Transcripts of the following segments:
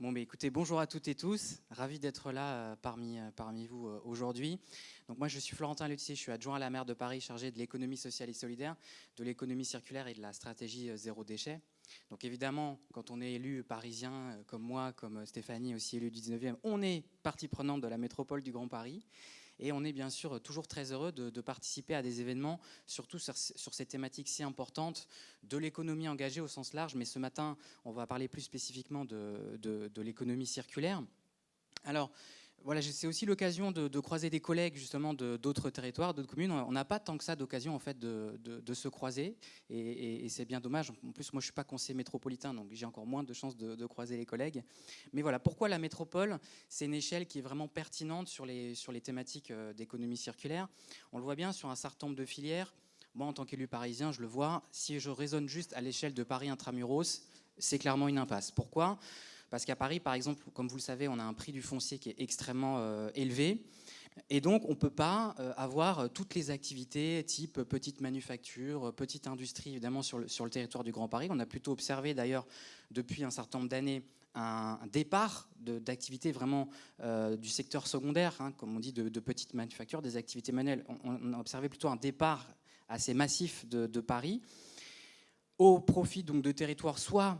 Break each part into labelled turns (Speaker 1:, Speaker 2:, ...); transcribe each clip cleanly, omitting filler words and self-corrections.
Speaker 1: Bon, mais écoutez, bonjour à toutes et tous. Ravi d'être là parmi vous aujourd'hui. Donc moi, je suis Florentin Lutier, je suis adjoint à la maire de Paris, chargé de l'économie sociale et solidaire, de l'économie circulaire et de la stratégie zéro déchet. Donc évidemment, quand on est élu parisien comme moi, comme Stéphanie, aussi élue du 19e, on est partie prenante de la métropole du Grand Paris. Et on est bien sûr toujours très heureux de participer à des événements, surtout sur ces thématiques si importantes de l'économie engagée au sens large. Mais ce matin, on va parler plus spécifiquement de l'économie circulaire. Alors, voilà, c'est aussi l'occasion de croiser des collègues justement d'autres territoires, d'autres communes. On n'a pas tant que ça d'occasion en fait de se croiser et c'est bien dommage. En plus, moi je suis pas conseiller métropolitain, donc j'ai encore moins de chances de croiser les collègues. Mais voilà, pourquoi la métropole? C'est une échelle qui est vraiment pertinente sur les thématiques d'économie circulaire. On le voit bien sur un certain nombre de filières. Moi, en tant qu'élu parisien, je le vois. Si je raisonne juste à l'échelle de Paris intramuros, c'est clairement une impasse. Pourquoi? Parce qu'à Paris, par exemple, comme vous le savez, on a un prix du foncier qui est extrêmement élevé. Et donc, on ne peut pas avoir toutes les activités type petite manufacture, petite industrie, évidemment, sur le territoire du Grand Paris. On a plutôt observé, d'ailleurs, depuis un certain nombre d'années, un départ d'activités vraiment du secteur secondaire, hein, comme on dit, de petites manufactures, des activités manuelles. On a observé plutôt un départ assez massif de Paris, au profit donc de territoires soit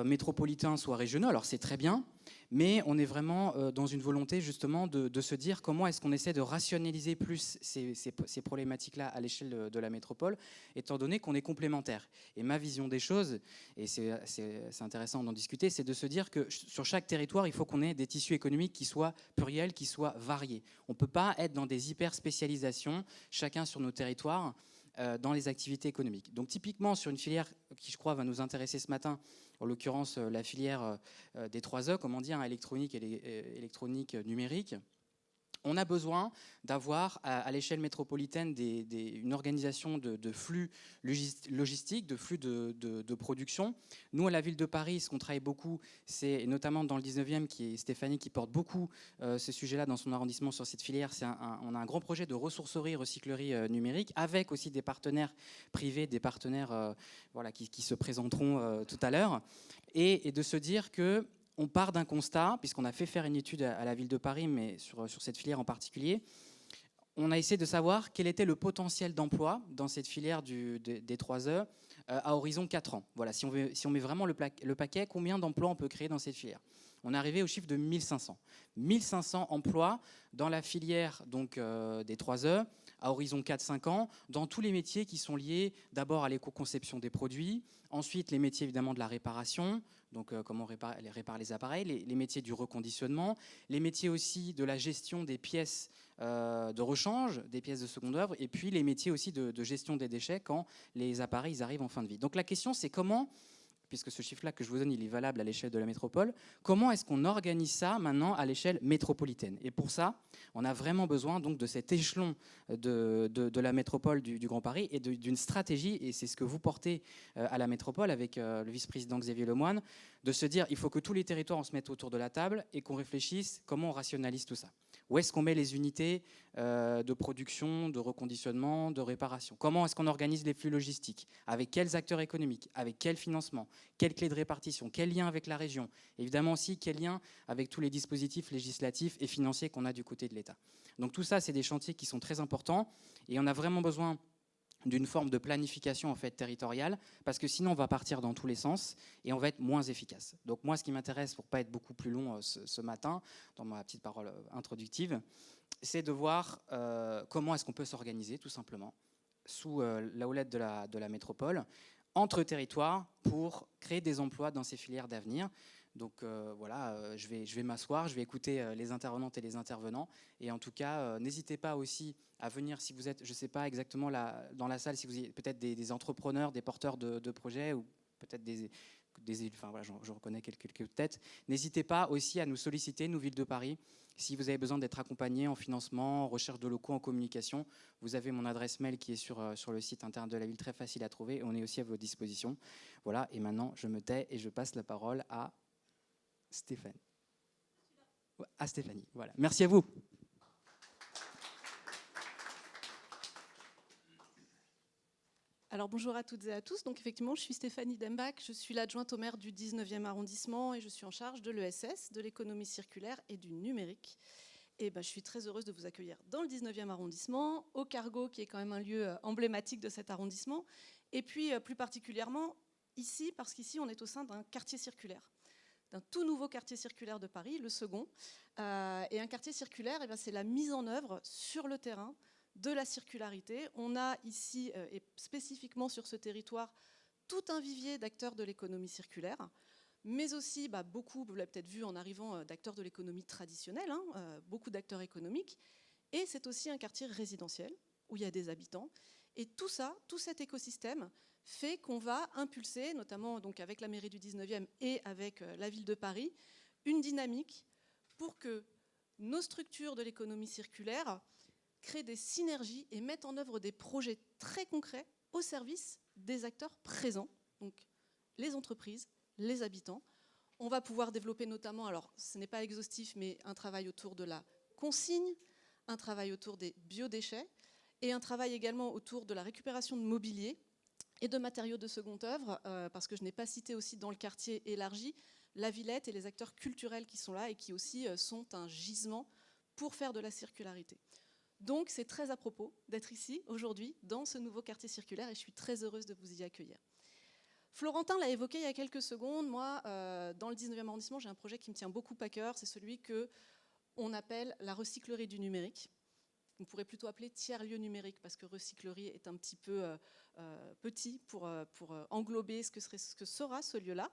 Speaker 1: métropolitains, soit régionaux. Alors c'est très bien, mais on est vraiment dans une volonté justement de se dire comment est-ce qu'on essaie de rationaliser plus ces problématiques-là à l'échelle de la métropole, étant donné qu'on est complémentaires. Et ma vision des choses, et c'est intéressant d'en discuter, c'est de se dire que sur chaque territoire, il faut qu'on ait des tissus économiques qui soient pluriels, qui soient variés. On ne peut pas être dans des hyper-spécialisations, chacun sur nos territoires, dans les activités économiques. Donc typiquement sur une filière qui je crois va nous intéresser ce matin, en l'occurrence la filière des 3E, comme on dit, hein, électronique et électronique numérique, on a besoin d'avoir à l'échelle métropolitaine une organisation de flux logistiques, de flux de production. Nous, à la ville de Paris, ce qu'on travaille beaucoup, c'est notamment dans le 19e, qui est Stéphanie qui porte beaucoup ce sujet-là dans son arrondissement sur cette filière. On a un grand projet de ressourcerie, recyclerie numérique, avec aussi des partenaires privés, des partenaires voilà, qui se présenteront tout à l'heure, et de se dire que on part d'un constat, puisqu'on a fait faire une étude à la ville de Paris, mais sur cette filière en particulier. On a essayé de savoir quel était le potentiel d'emploi dans cette filière des 3E à horizon 4 ans. Voilà, si on met vraiment le paquet, combien d'emplois on peut créer dans cette filière? On est arrivé au chiffre de 1500. 1500 emplois dans la filière donc, des 3E à horizon 4-5 ans, dans tous les métiers qui sont liés d'abord à l'éco-conception des produits, ensuite les métiers évidemment de la réparation, donc comment on répare les appareils, les métiers du reconditionnement, les métiers aussi de la gestion des pièces de rechange, des pièces de seconde œuvre, et puis les métiers aussi de gestion des déchets quand les appareils arrivent en fin de vie. Donc la question c'est comment, puisque ce chiffre-là que je vous donne, il est valable à l'échelle de la métropole, comment est-ce qu'on organise ça maintenant à l'échelle métropolitaine? Et pour ça, on a vraiment besoin donc de cet échelon de la métropole du Grand Paris et d'une stratégie, et c'est ce que vous portez à la métropole avec le vice-président Xavier Lemoine, de se dire il faut que tous les territoires on se mette autour de la table et qu'on réfléchisse comment on rationalise tout ça. Où est-ce qu'on met les unités de production, de reconditionnement, de réparation? Comment est-ce qu'on organise les flux logistiques? Avec quels acteurs économiques? Avec quel financement? Quelle clé de répartition? Quel lien avec la région? Évidemment aussi, quel lien avec tous les dispositifs législatifs et financiers qu'on a du côté de l'État? Donc tout ça, c'est des chantiers qui sont très importants et on a vraiment besoin d'une forme de planification en fait territoriale, parce que sinon on va partir dans tous les sens et on va être moins efficace. Donc moi, ce qui m'intéresse, pour pas être beaucoup plus long ce matin, dans ma petite parole introductive, c'est de voir comment est-ce qu'on peut s'organiser tout simplement sous la houlette de la métropole, entre territoires, pour créer des emplois dans ces filières d'avenir. Donc voilà, je vais m'asseoir, je vais écouter les intervenantes et les intervenants. Et en tout cas, n'hésitez pas aussi à venir si vous êtes, je ne sais pas exactement dans la salle, si vous êtes peut-être des entrepreneurs, des porteurs de projets ou peut-être des élus, enfin voilà, je reconnais quelques têtes. N'hésitez pas aussi à nous solliciter, nous, Ville de Paris, si vous avez besoin d'être accompagné en financement, en recherche de locaux, en communication. Vous avez mon adresse mail qui est sur le site internet de la ville, très facile à trouver. On est aussi à votre disposition. Voilà, et maintenant, je me tais et je passe la parole à Stéphanie. À Stéphanie, voilà. Merci à vous.
Speaker 2: Alors bonjour à toutes et à tous. Donc effectivement, je suis Stéphanie Dembach, je suis l'adjointe au maire du 19e arrondissement et je suis en charge de l'ESS, de l'économie circulaire et du numérique. Et je suis très heureuse de vous accueillir dans le 19e arrondissement, au Cargo, qui est quand même un lieu emblématique de cet arrondissement, et puis plus particulièrement ici, parce qu'ici on est au sein d'un quartier circulaire, d'un tout nouveau quartier circulaire de Paris, le second. Et un quartier circulaire, c'est la mise en œuvre sur le terrain de la circularité. On a ici, et spécifiquement sur ce territoire, tout un vivier d'acteurs de l'économie circulaire, mais aussi beaucoup, vous l'avez peut-être vu en arrivant, d'acteurs de l'économie traditionnelle, beaucoup d'acteurs économiques. Et c'est aussi un quartier résidentiel où il y a des habitants. Et tout ça, tout cet écosystème fait qu'on va impulser, notamment donc avec la mairie du 19e et avec la ville de Paris, une dynamique pour que nos structures de l'économie circulaire créent des synergies et mettent en œuvre des projets très concrets au service des acteurs présents, donc les entreprises, les habitants. On va pouvoir développer notamment, alors ce n'est pas exhaustif, mais un travail autour de la consigne, un travail autour des biodéchets et un travail également autour de la récupération de mobilier et de matériaux de seconde œuvre, parce que je n'ai pas cité aussi dans le quartier élargi la Villette et les acteurs culturels qui sont là et qui aussi sont un gisement pour faire de la circularité. Donc c'est très à propos d'être ici aujourd'hui dans ce nouveau quartier circulaire et je suis très heureuse de vous y accueillir. Florentin l'a évoqué il y a quelques secondes, moi dans le 19e arrondissement j'ai un projet qui me tient beaucoup à cœur, c'est celui qu'on appelle la recyclerie du numérique. On pourrait plutôt appeler tiers-lieu numérique parce que recyclerie est un petit peu petit pour englober ce que sera ce lieu-là.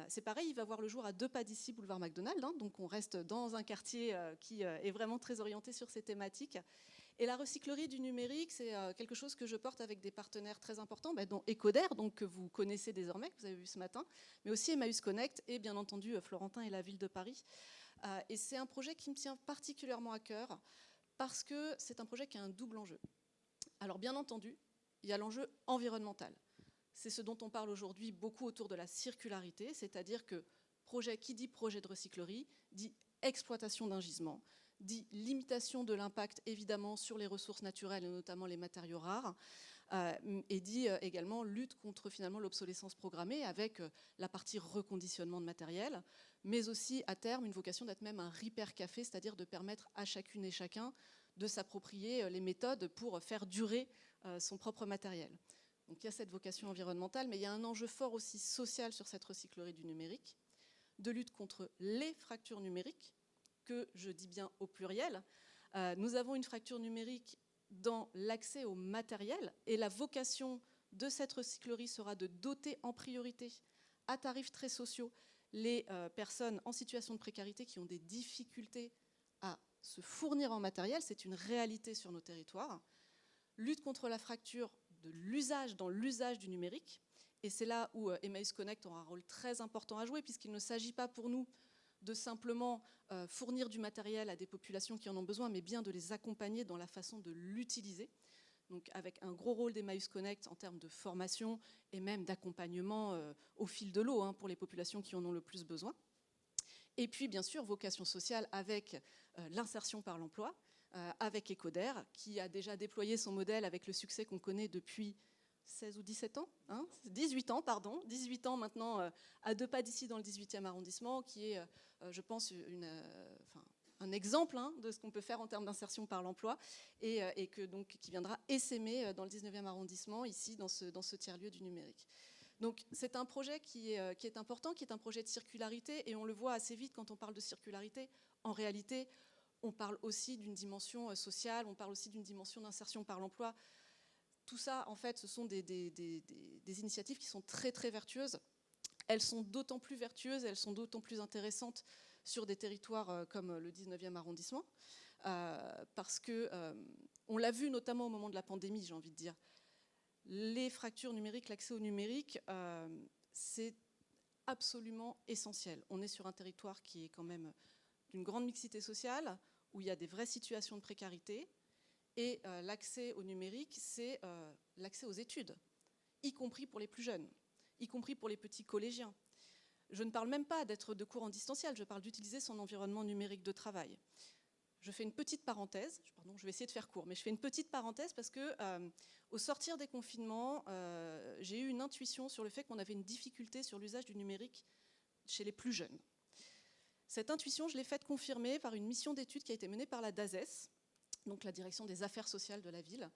Speaker 2: C'est pareil, il va voir le jour à 2 pas d'ici, boulevard McDonald, donc on reste dans un quartier qui est vraiment très orienté sur ces thématiques. Et la recyclerie du numérique, c'est quelque chose que je porte avec des partenaires très importants, dont Ecoder, donc, que vous connaissez désormais, que vous avez vu ce matin, mais aussi Emmaüs Connect et bien entendu Florentin et la ville de Paris. Et c'est un projet qui me tient particulièrement à cœur parce que c'est un projet qui a un double enjeu. Alors bien entendu, il y a l'enjeu environnemental. C'est ce dont on parle aujourd'hui beaucoup autour de la circularité, c'est-à-dire que qui dit projet de recyclerie, dit exploitation d'un gisement, dit limitation de l'impact évidemment sur les ressources naturelles et notamment les matériaux rares, et dit également lutte contre finalement l'obsolescence programmée avec la partie reconditionnement de matériel, mais aussi à terme une vocation d'être même un repair café, c'est-à-dire de permettre à chacune et chacun de s'approprier les méthodes pour faire durer son propre matériel. Donc il y a cette vocation environnementale, mais il y a un enjeu fort aussi social sur cette recyclerie du numérique, de lutte contre les fractures numériques, que je dis bien au pluriel. Nous avons une fracture numérique dans l'accès au matériel et la vocation de cette recyclerie sera de doter en priorité à tarifs très sociaux les personnes en situation de précarité qui ont des difficultés à se fournir en matériel. C'est une réalité sur nos territoires. Lutte contre la fracture de l'usage dans l'usage du numérique. Et c'est là où Emmaüs Connect aura un rôle très important à jouer puisqu'il ne s'agit pas pour nous de simplement fournir du matériel à des populations qui en ont besoin, mais bien de les accompagner dans la façon de l'utiliser. Donc avec un gros rôle d'Emmaüs Connect en termes de formation et même d'accompagnement au fil de l'eau pour les populations qui en ont le plus besoin. Et puis bien sûr, vocation sociale avec l'insertion par l'emploi, avec Ecoder, qui a déjà déployé son modèle avec le succès qu'on connaît depuis 16 ou 17 ans, 18 ans, pardon, 18 ans maintenant, à 2 pas d'ici dans le 18e arrondissement, qui est, je pense, un exemple de ce qu'on peut faire en termes d'insertion par l'emploi, et qui viendra essaimer dans le 19e arrondissement, ici, dans ce tiers-lieu du numérique. Donc c'est un projet qui est important, qui est un projet de circularité, et on le voit assez vite quand on parle de circularité. En réalité, on parle aussi d'une dimension sociale, on parle aussi d'une dimension d'insertion par l'emploi. Tout ça, en fait, ce sont des initiatives qui sont très, très vertueuses. Elles sont d'autant plus vertueuses, elles sont d'autant plus intéressantes sur des territoires comme le 19e arrondissement, parce qu'on l'a vu notamment au moment de la pandémie, j'ai envie de dire. Les fractures numériques, l'accès au numérique, c'est absolument essentiel. On est sur un territoire qui est quand même d'une grande mixité sociale, où il y a des vraies situations de précarité, et l'accès au numérique, c'est l'accès aux études, y compris pour les plus jeunes, y compris pour les petits collégiens. Je ne parle même pas d'être de cours en distanciel, je parle d'utiliser son environnement numérique de travail. Je fais une petite parenthèse, pardon, je vais essayer de faire court, mais je fais une petite parenthèse parce que au sortir des confinements, j'ai eu une intuition sur le fait qu'on avait une difficulté sur l'usage du numérique chez les plus jeunes. Cette intuition, je l'ai faite confirmer par une mission d'étude qui a été menée par la DAZES, donc la direction des affaires sociales de la ville.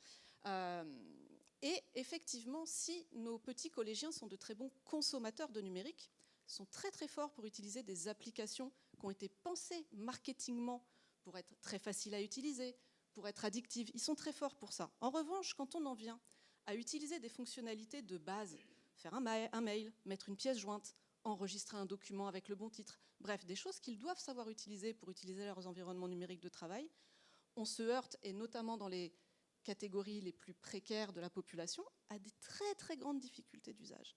Speaker 2: Et effectivement, si nos petits collégiens sont de très bons consommateurs de numérique, sont très très forts pour utiliser des applications qui ont été pensées marketingement pour être très faciles à utiliser, pour être addictives, ils sont très forts pour ça. En revanche, quand on en vient à utiliser des fonctionnalités de base, faire un mail, mettre une pièce jointe, enregistrer un document avec le bon titre, bref, des choses qu'ils doivent savoir utiliser pour utiliser leurs environnements numériques de travail, on se heurte, et notamment dans les catégories les plus précaires de la population, à des très très grandes difficultés d'usage.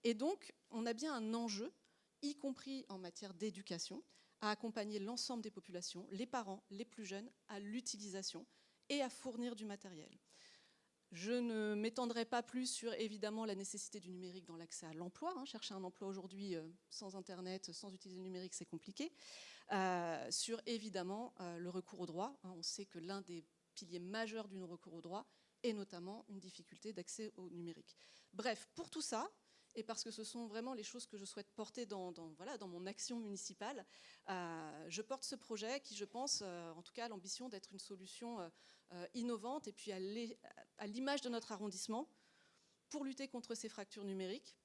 Speaker 2: Et donc, on a bien un enjeu, y compris en matière d'éducation, à accompagner l'ensemble des populations, les parents, les plus jeunes, à l'utilisation et à fournir du matériel. Je ne m'étendrai pas plus sur, évidemment, la nécessité du numérique dans l'accès à l'emploi. Chercher un emploi aujourd'hui sans Internet, sans utiliser le numérique, c'est compliqué. Sur, évidemment, le recours au droit. On sait que l'un des piliers majeurs du non-recours au droit est notamment une difficulté d'accès au numérique. Bref, pour tout ça, et parce que ce sont vraiment les choses que je souhaite porter dans mon action municipale, je porte ce projet qui, je pense, en tout cas, a l'ambition d'être une solution innovante et puis à l'image de notre arrondissement pour lutter contre ces fractures numériques.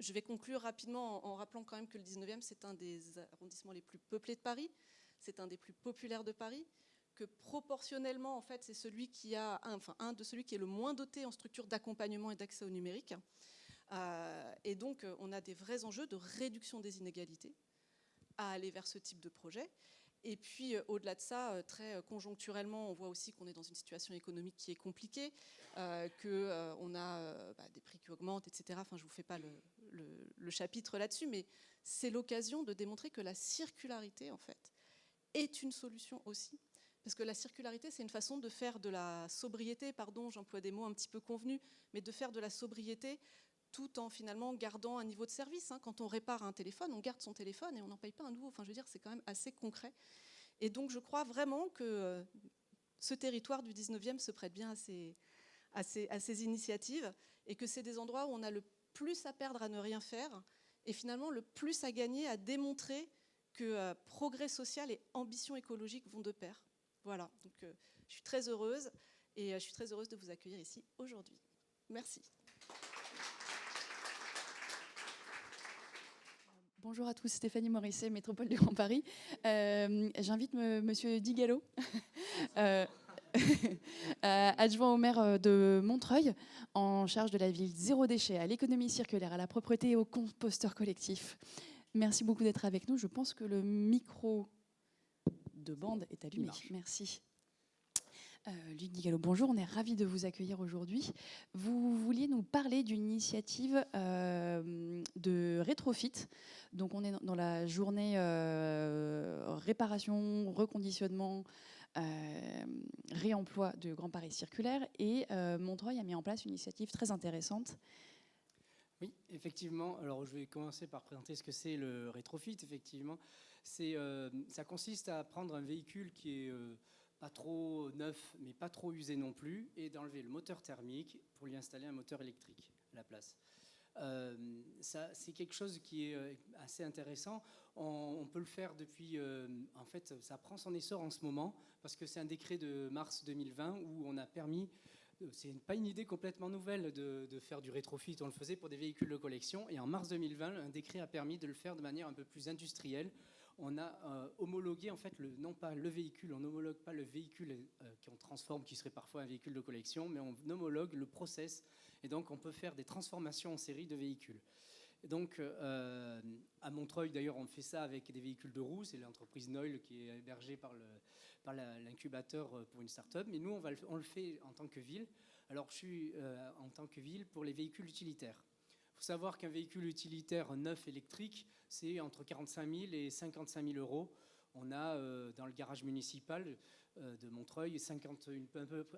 Speaker 2: Je vais conclure rapidement en rappelant quand même que le 19e, c'est un des arrondissements les plus peuplés de Paris, c'est un des plus populaires de Paris, que proportionnellement, en fait, c'est celui qui a, celui qui est le moins doté en structure d'accompagnement et d'accès au numérique. Et donc, on a des vrais enjeux de réduction des inégalités à aller vers ce type de projet. Et puis, au-delà de ça, très conjoncturellement, on voit aussi qu'on est dans une situation économique qui est compliquée, qu'on a des prix qui augmentent, etc. Enfin, je ne vous fais pas le chapitre là-dessus, mais c'est l'occasion de démontrer que la circularité, en fait, est une solution aussi. Parce que la circularité, c'est une façon de faire de la sobriété, pardon, j'emploie des mots un petit peu convenus, mais de faire de la sobriété tout en finalement gardant un niveau de service. Quand on répare un téléphone, on garde son téléphone et on n'en paye pas un nouveau. Enfin, je veux dire, c'est quand même assez concret. Et donc, je crois vraiment que ce territoire du 19e se prête bien à ces initiatives et que c'est des endroits où on a le plus à perdre à ne rien faire et finalement le plus à gagner à démontrer que progrès social et ambition écologique vont de pair. Voilà, donc je suis très heureuse et je suis très heureuse de vous accueillir ici aujourd'hui. Merci.
Speaker 3: Bonjour à tous, Stéphanie Morisset, Métropole du Grand Paris. J'invite Monsieur Digalo, adjoint au maire de Montreuil, en charge de la ville zéro déchet, à l'économie circulaire, à la propreté et au composteur collectif. Merci beaucoup d'être avec nous. Je pense que le micro de bande est allumé. Merci. Luc Digalo, bonjour, on est ravis de vous accueillir aujourd'hui. Vous vouliez nous parler d'une initiative de rétrofit. Donc on est dans la journée réparation, reconditionnement, réemploi de Grand Paris circulaire et Montreuil a mis en place une initiative très intéressante.
Speaker 4: Oui, effectivement. Alors, je vais commencer par présenter ce que c'est le rétrofit. Effectivement, ça consiste à prendre un véhicule qui est pas trop neuf, mais pas trop usé non plus, et d'enlever le moteur thermique pour lui installer un moteur électrique à la place. C'est quelque chose qui est assez intéressant. On peut le faire depuis... en fait, ça prend son essor en ce moment, parce que c'est un décret de mars 2020 où on a permis... C'est pas une idée complètement nouvelle de faire du rétrofit. On le faisait pour des véhicules de collection. Et en mars 2020, un décret a permis de le faire de manière un peu plus industrielle. On a homologué, en fait, non pas le véhicule, on n'homologue pas le véhicule qu'on transforme, qui serait parfois un véhicule de collection, mais on homologue le process. Et donc, on peut faire des transformations en série de véhicules. Et donc, à Montreuil, d'ailleurs, on fait ça avec des véhicules de roues. C'est l'entreprise Noil qui est hébergée par l'incubateur pour une start-up. Mais nous, on le fait en tant que ville. Alors, je suis en tant que ville pour les véhicules utilitaires. Il faut savoir qu'un véhicule utilitaire neuf électrique, c'est entre 45 000 et 55 000 euros. On a dans le garage municipal de Montreuil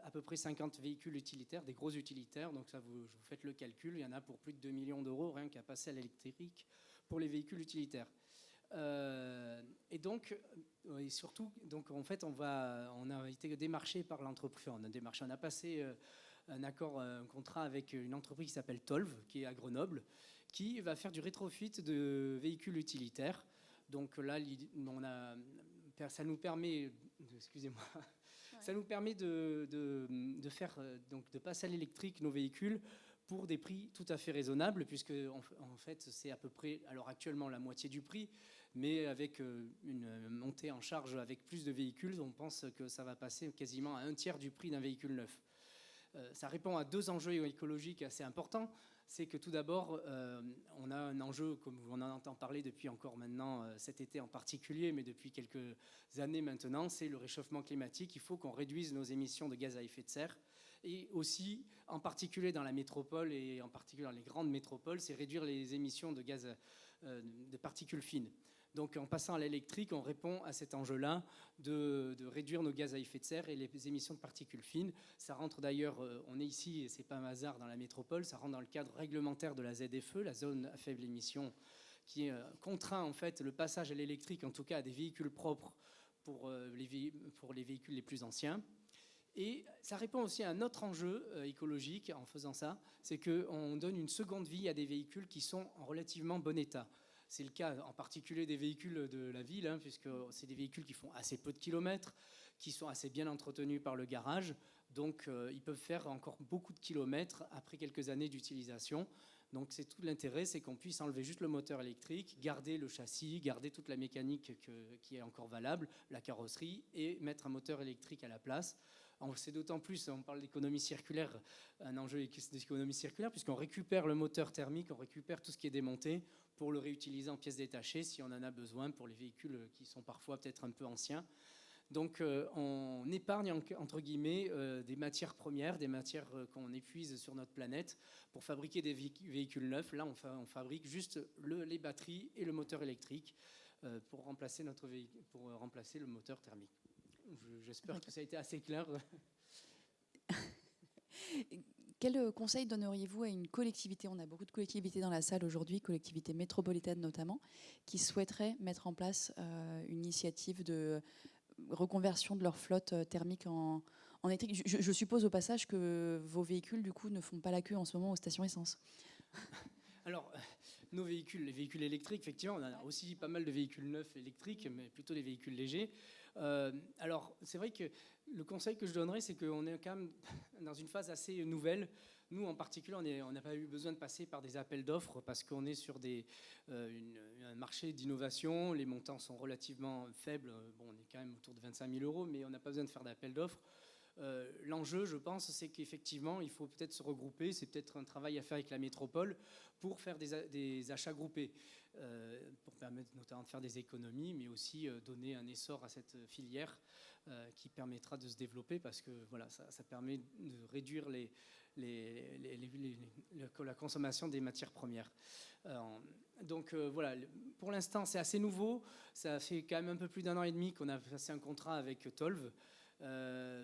Speaker 4: à peu près 50 véhicules utilitaires, des gros utilitaires. Donc ça, vous faites le calcul, il y en a pour plus de 2 millions d'euros rien qu'à passer à l'électrique pour les véhicules utilitaires. Et donc, et surtout, donc en fait, on a été démarché par l'entreprise. On a passé un contrat avec une entreprise qui s'appelle Tolv, qui est à Grenoble, qui va faire du rétrofit de véhicules utilitaires. Donc là, ça nous permet, excusez-moi, ça nous permet de faire, donc de passer à l'électrique nos véhicules pour des prix tout à fait raisonnables, puisque en fait, c'est à peu près, alors actuellement, la moitié du prix, mais avec une montée en charge avec plus de véhicules, on pense que ça va passer quasiment à un tiers du prix d'un véhicule neuf. Ça répond à 2 enjeux écologiques assez importants. C'est que tout d'abord, on a un enjeu, comme on en entend parler depuis encore maintenant cet été en particulier, mais depuis quelques années maintenant, c'est le réchauffement climatique. Il faut qu'on réduise nos émissions de gaz à effet de serre. Et aussi, en particulier dans la métropole et en particulier dans les grandes métropoles, c'est réduire les émissions de gaz de particules fines. Donc en passant à l'électrique, on répond à cet enjeu-là de réduire nos gaz à effet de serre et les émissions de particules fines. Ça rentre d'ailleurs, on est ici, et c'est pas un hasard, dans la métropole, ça rentre dans le cadre réglementaire de la ZFE, la zone à faible émission, qui contraint en fait le passage à l'électrique, en tout cas à des véhicules propres pour les véhicules les plus anciens. Et ça répond aussi à un autre enjeu écologique en faisant ça, c'est qu'on donne une seconde vie à des véhicules qui sont en relativement bon état. C'est le cas en particulier des véhicules de la ville, puisque c'est des véhicules qui font assez peu de kilomètres, qui sont assez bien entretenus par le garage. Donc ils peuvent faire encore beaucoup de kilomètres après quelques années d'utilisation. Donc c'est tout l'intérêt, c'est qu'on puisse enlever juste le moteur électrique, garder le châssis, garder toute la mécanique qui est encore valable, la carrosserie, et mettre un moteur électrique à la place. C'est d'autant plus, on parle d'économie circulaire, un enjeu d'économie circulaire, puisqu'on récupère le moteur thermique, on récupère tout ce qui est démonté pour le réutiliser en pièces détachées si on en a besoin pour les véhicules qui sont parfois peut-être un peu anciens. Donc on épargne entre guillemets des matières premières, des matières qu'on épuise sur notre planète pour fabriquer des véhicules neufs. Là on fabrique juste les batteries et le moteur électrique pour remplacer le moteur thermique. J'espère que ça a été assez clair.
Speaker 3: Quel conseil donneriez-vous à une collectivité? On a beaucoup de collectivités dans la salle aujourd'hui, collectivités métropolitaines notamment, qui souhaiteraient mettre en place une initiative de reconversion de leur flotte thermique en électrique. Je suppose au passage que vos véhicules, du coup, ne font pas la queue en ce moment aux stations essence.
Speaker 4: Alors, nos véhicules, les véhicules électriques, effectivement, on a aussi pas mal de véhicules neufs électriques, mais plutôt des véhicules légers. Alors, c'est vrai que le conseil que je donnerais, c'est qu'on est quand même dans une phase assez nouvelle. Nous, en particulier, on n'a pas eu besoin de passer par des appels d'offres parce qu'on est sur un marché d'innovation. Les montants sont relativement faibles. Bon, on est quand même autour de 25 000 €, mais on n'a pas besoin de faire d'appels d'offres. L'enjeu, je pense, c'est qu'effectivement, il faut peut-être se regrouper. C'est peut-être un travail à faire avec la métropole pour faire des achats groupés, pour permettre notamment de faire des économies, mais aussi donner un essor à cette filière qui permettra de se développer parce que voilà, ça permet de réduire la consommation des matières premières. Donc voilà, pour l'instant, c'est assez nouveau. Ça fait quand même un peu plus d'1 an et demi qu'on a passé un contrat avec Tolv.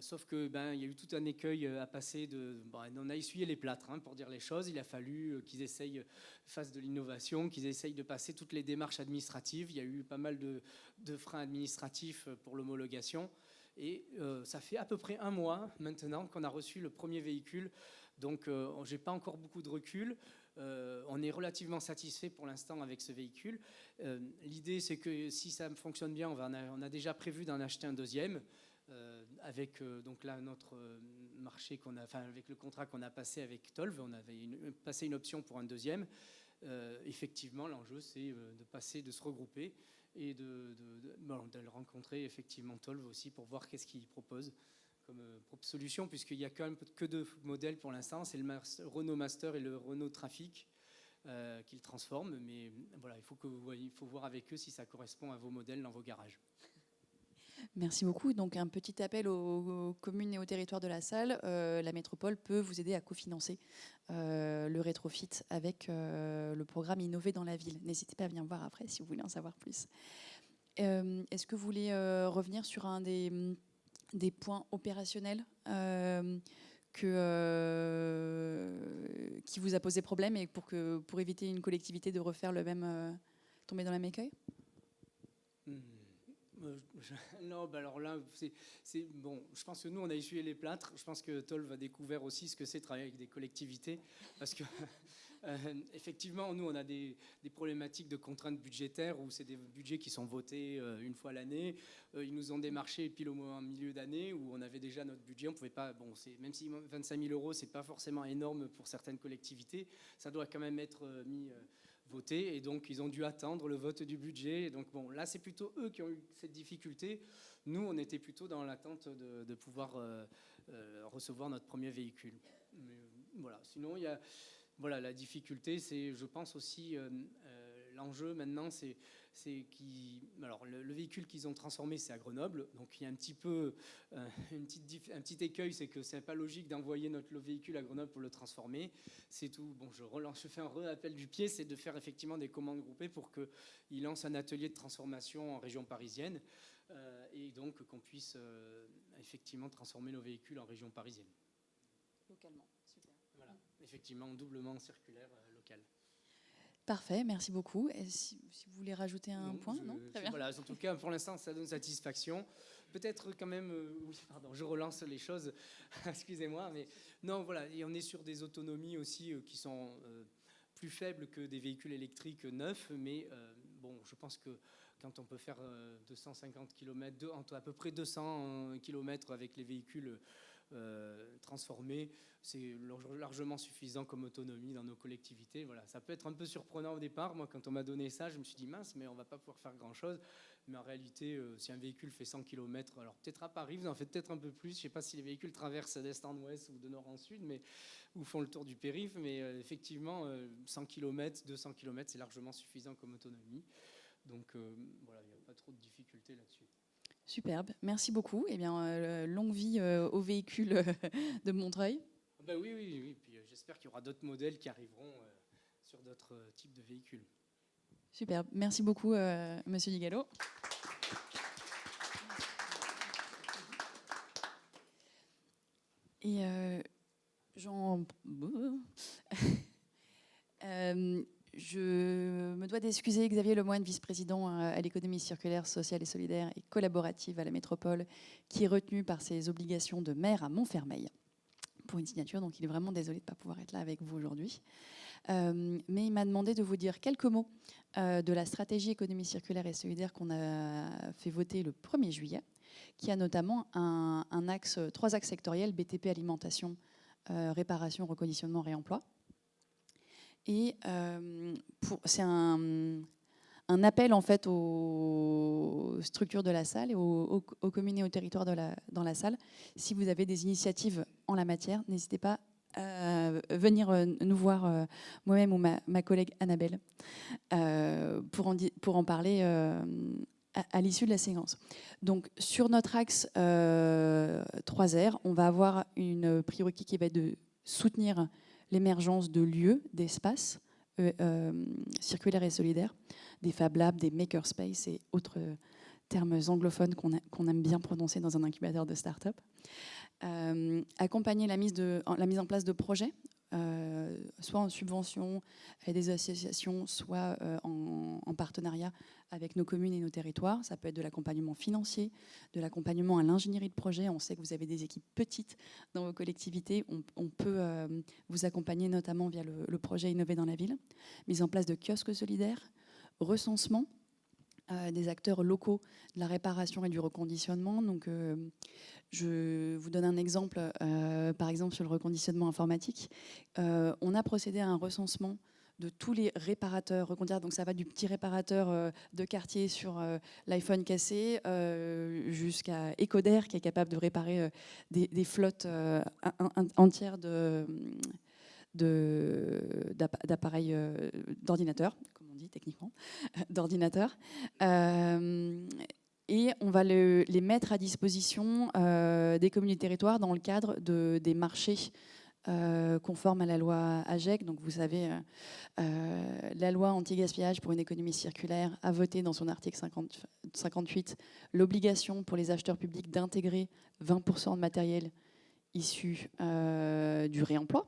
Speaker 4: Sauf que il y a eu tout un écueil à passer. On a essuyé les plâtres, pour dire les choses. Il a fallu qu'ils fassent de l'innovation, qu'ils essayent de passer toutes les démarches administratives. Il y a eu pas mal de freins administratifs pour l'homologation. Et ça fait à peu près 1 mois maintenant qu'on a reçu le premier véhicule. Donc j'ai pas encore beaucoup de recul. On est relativement satisfait pour l'instant avec ce véhicule. L'idée, c'est que si ça fonctionne bien, on a déjà prévu d'en acheter un deuxième. Avec donc là notre marché avec le contrat qu'on a passé avec Tolv, on avait passé une option pour un deuxième. Effectivement, l'enjeu c'est de se regrouper et de le rencontrer effectivement Tolv aussi pour voir qu'est-ce qu'il propose comme solution, puisqu'il n'y a quand même que 2 modèles pour l'instant, c'est le Renault Master et le Renault Trafic qu'ils transforment, mais voilà, il faut voir avec eux si ça correspond à vos modèles dans vos garages.
Speaker 3: Merci beaucoup. Donc un petit appel aux communes et aux territoires de la salle. La métropole peut vous aider à cofinancer le rétrofit avec le programme Innover dans la ville. N'hésitez pas à venir me voir après si vous voulez en savoir plus. Est-ce que vous voulez revenir sur un des points opérationnels qui vous a posé problème et pour éviter une collectivité de refaire le même, tomber dans le même écueil?
Speaker 4: Non, alors là, bon. Je pense que nous, on a essuyé les plâtres. Je pense que Tolv a découvert aussi ce que c'est travailler avec des collectivités, parce que effectivement, nous, on a des problématiques de contraintes budgétaires où c'est des budgets qui sont votés une fois l'année. Ils nous ont démarché pile au milieu d'année où on avait déjà notre budget. On pouvait pas. Bon, même si 25 000 €, c'est pas forcément énorme pour certaines collectivités, ça doit quand même être mis. Voté, et donc ils ont dû attendre le vote du budget. Et donc bon, là c'est plutôt eux qui ont eu cette difficulté. Nous, on était plutôt dans l'attente de pouvoir recevoir notre premier véhicule. Mais, voilà. Sinon, il y a la difficulté, c'est, je pense aussi, l'enjeu maintenant, c'est alors le véhicule qu'ils ont transformé, c'est à Grenoble, donc il y a un petit peu un petit écueil, c'est que c'est pas logique d'envoyer notre véhicule à Grenoble pour le transformer. C'est tout. Bon, je fais un rappel du pied, c'est de faire effectivement des commandes groupées pour qu'ils lancent un atelier de transformation en région parisienne, et donc qu'on puisse effectivement transformer nos véhicules en région parisienne.
Speaker 3: Localement, super.
Speaker 4: Voilà, effectivement, doublement circulaire local.
Speaker 3: Parfait, merci beaucoup. Et si vous voulez rajouter un point, non? Très bien.
Speaker 4: Voilà, en tout cas, pour l'instant, ça donne satisfaction. Peut-être quand même, oui, pardon, je relance les choses, excusez-moi, mais non, voilà, et on est sur des autonomies aussi qui sont plus faibles que des véhicules électriques neufs, mais bon, je pense que quand on peut faire 250 km, à peu près 200 km avec les véhicules transformés, c'est largement suffisant comme autonomie dans nos collectivités. Voilà, ça peut être un peu surprenant au départ. Moi, quand on m'a donné ça, je me suis dit mince, mais on va pas pouvoir faire grand-chose. Mais en réalité, si un véhicule fait 100 km, alors peut-être à Paris, vous en faites peut-être un peu plus. Je sais pas si les véhicules traversent d'est en ouest ou de nord en sud, ou font le tour du périph'. Mais effectivement, 100 km, 200 km, c'est largement suffisant comme autonomie. Donc voilà, il n'y a pas trop de difficultés là-dessus.
Speaker 3: Superbe, merci beaucoup. Eh bien, longue vie aux véhicules de Montreuil.
Speaker 4: Ben oui. Puis j'espère qu'il y aura d'autres modèles qui arriveront sur d'autres types de véhicules.
Speaker 3: Superbe, merci beaucoup, Monsieur Digalo. Et je me dois d'excuser Xavier Lemoine, vice-président à l'économie circulaire, sociale et solidaire et collaborative à la métropole, qui est retenu par ses obligations de maire à Montfermeil pour une signature. Donc il est vraiment désolé de ne pas pouvoir être là avec vous aujourd'hui. Mais il m'a demandé de vous dire quelques mots de la stratégie économie circulaire et solidaire qu'on a fait voter le 1er juillet, qui a notamment trois axes sectoriels: BTP, alimentation, réparation, reconditionnement, réemploi. Et c'est un appel en fait aux structures de la salle et aux communes et aux territoires dans la salle. Si vous avez des initiatives en la matière, n'hésitez pas à venir nous voir, moi-même ou ma collègue Annabelle, pour en parler à l'issue de la séance. Donc sur notre axe 3R, on va avoir une priorité qui va être de soutenir l'émergence de lieux, d'espaces circulaires et solidaires, des Fab Labs, des makerspace et autres termes anglophones qu'on aime bien prononcer dans un incubateur de start-up. Accompagner la mise en place de projets, soit en subvention avec des associations, soit en partenariat avec nos communes et nos territoires. Ça peut être de l'accompagnement financier, de l'accompagnement à l'ingénierie de projet. On sait que vous avez des équipes petites dans vos collectivités. On peut vous accompagner notamment via le projet Innover dans la ville. Mise en place de kiosques solidaires, recensement des acteurs locaux de la réparation et du reconditionnement. Donc, je vous donne un exemple, par exemple sur le reconditionnement informatique. On a procédé à un recensement de tous les réparateurs reconditionneurs. Donc ça va du petit réparateur de quartier sur l'iPhone cassé jusqu'à Ecoder, qui est capable de réparer des flottes entières d'appareils d'ordinateurs, comme on dit techniquement, d'ordinateurs. Et on va les mettre à disposition des communes et territoires dans le cadre des marchés conformes à la loi AGEC. Donc vous savez, la loi anti-gaspillage pour une économie circulaire a voté dans son article 58 l'obligation pour les acheteurs publics d'intégrer 20% de matériel issu du réemploi.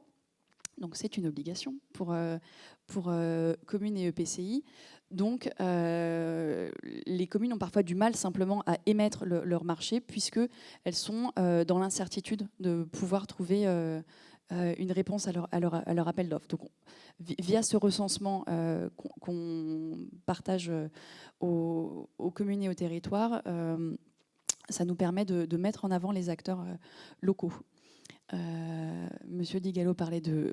Speaker 3: Donc c'est une obligation pour communes et EPCI. Donc les communes ont parfois du mal simplement à émettre leur marché puisqu'elles sont dans l'incertitude de pouvoir trouver une réponse à leur appel d'offres. Donc via ce recensement qu'on partage aux communes et aux territoires, ça nous permet de mettre en avant les acteurs locaux. Monsieur Di Gallo parlait de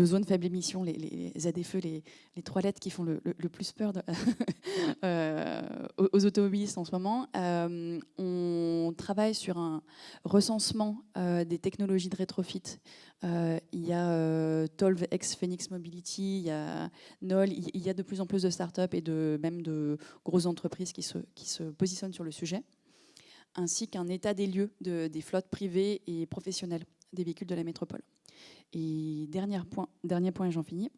Speaker 3: zones faible émission, les ZFE, les 3 lettres qui font le plus peur aux automobilistes en ce moment. On travaille sur un recensement des technologies de rétrofit. Il y a Tolv ex Phoenix Mobility, il y a NOL, il y a de plus en plus de startups et même de grosses entreprises qui se positionnent sur le sujet, ainsi qu'un état des lieux des flottes privées et professionnelles des véhicules de la métropole. Et dernier point et j'en finis,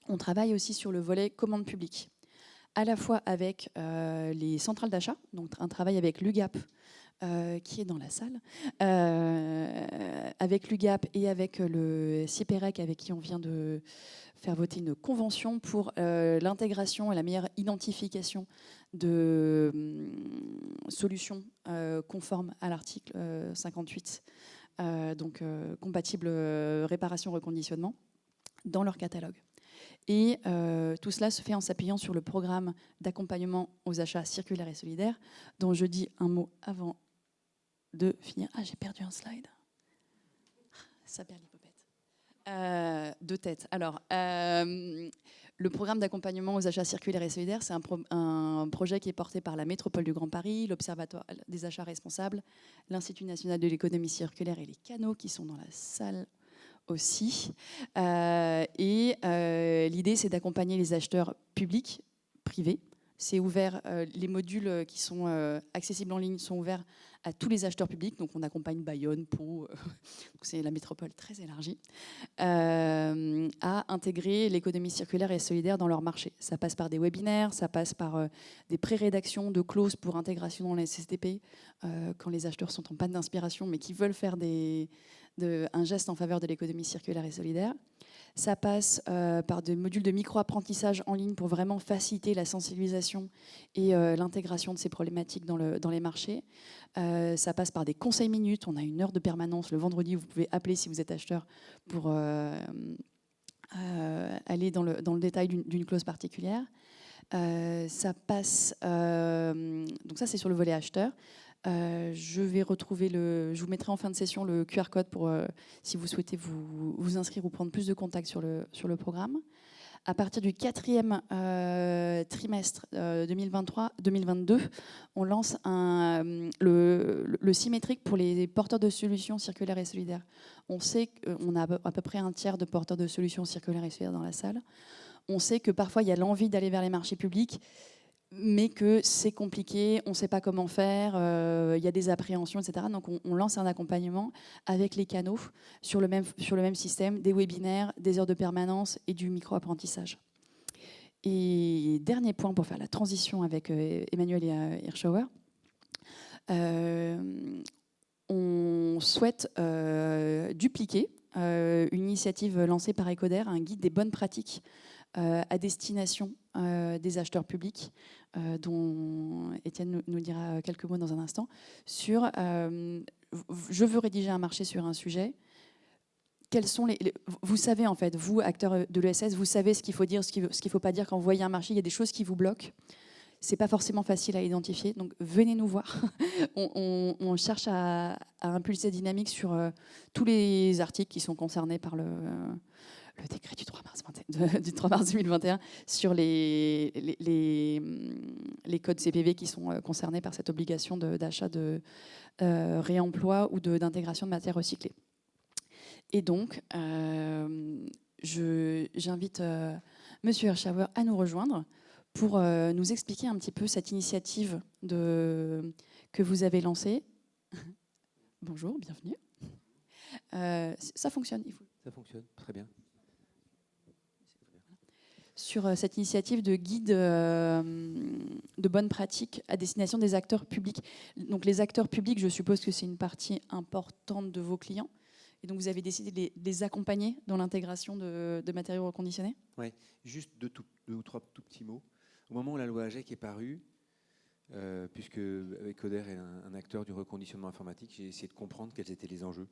Speaker 3: on travaille aussi sur le volet commande publique, à la fois avec les centrales d'achat, donc un travail avec l'UGAP, qui est dans la salle, avec l'UGAP et avec le CIPEREC, avec qui on vient de faire voter une convention pour l'intégration et la meilleure identification de solutions conformes à l'article 58, donc compatibles réparation-reconditionnement, dans leur catalogue. Et tout cela se fait en s'appuyant sur le programme d'accompagnement aux achats circulaires et solidaires, dont je dis un mot avant de finir. Ah, j'ai perdu un slide. Ça perd l'hypopète. De tête. Alors, le programme d'accompagnement aux achats circulaires et solidaires, c'est un projet qui est porté par la Métropole du Grand Paris, l'Observatoire des achats responsables, l'Institut national de l'économie circulaire et les canaux qui sont dans la salle aussi. L'idée, c'est d'accompagner les acheteurs publics, privés. C'est ouvert, les modules qui sont accessibles en ligne sont ouverts à tous les acheteurs publics. Donc on accompagne Bayonne, Pau, c'est la métropole très élargie, à intégrer l'économie circulaire et solidaire dans leur marché. Ça passe par des webinaires, ça passe par des pré-rédactions de clauses pour intégration dans les SSTP, quand les acheteurs sont en panne d'inspiration mais qui veulent faire un geste en faveur de l'économie circulaire et solidaire. Ça passe par des modules de micro-apprentissage en ligne pour vraiment faciliter la sensibilisation et l'intégration de ces problématiques dans les marchés. Ça passe par des conseils minutes. On a 1 heure de permanence le vendredi. Vous pouvez appeler si vous êtes acheteur pour aller dans le détail d'une clause particulière. Ça passe... donc ça, c'est sur le volet acheteur. Je vous mettrai en fin de session le QR code pour si vous souhaitez vous inscrire ou prendre plus de contacts sur le programme. À partir du 4e trimestre 2023-2022, on lance le symétrique pour les porteurs de solutions circulaires et solidaires. On sait qu'on a à peu près 1/3 de porteurs de solutions circulaires et solidaires dans la salle. On sait que parfois il y a l'envie d'aller vers les marchés publics, mais que c'est compliqué, on ne sait pas comment faire, il y a des appréhensions, etc. Donc on lance un accompagnement avec les canaux sur le même système, des webinaires, des heures de permanence et du micro-apprentissage. Et dernier point pour faire la transition avec Emmanuel et Hirschauer, on souhaite dupliquer une initiative lancée par Ecoder, un guide des bonnes pratiques à destination des acheteurs publics, dont Étienne nous dira quelques mots dans un instant, sur je veux rédiger un marché sur un sujet. Quels sont vous savez en fait, vous, acteurs de l'ESS, vous savez ce qu'il faut dire, ce qu'il ne faut pas dire quand vous voyez un marché, il y a des choses qui vous bloquent. C'est pas forcément facile à identifier, donc venez nous voir. on cherche à impulser dynamique sur tous les articles qui sont concernés par le décret du 3 mars 2021 sur les codes CPV qui sont concernés par cette obligation d'achat de réemploi ou d'intégration de matières recyclées. Et donc, j'invite Monsieur Hirschauer à nous rejoindre pour nous expliquer un petit peu cette initiative que vous avez lancée. Bonjour, bienvenue. Ça fonctionne, il faut...
Speaker 5: Ça fonctionne, très bien.
Speaker 3: Sur cette initiative de guide de bonnes pratiques à destination des acteurs publics. Donc les acteurs publics, je suppose que c'est une partie importante de vos clients Et donc vous avez décidé de les accompagner dans l'intégration de matériaux reconditionnés?
Speaker 5: Ouais, juste deux ou trois tout petits mots. Au moment où la loi AGEC est parue, puisque avec Coder est un acteur du reconditionnement informatique, j'ai essayé de comprendre quels étaient les enjeux.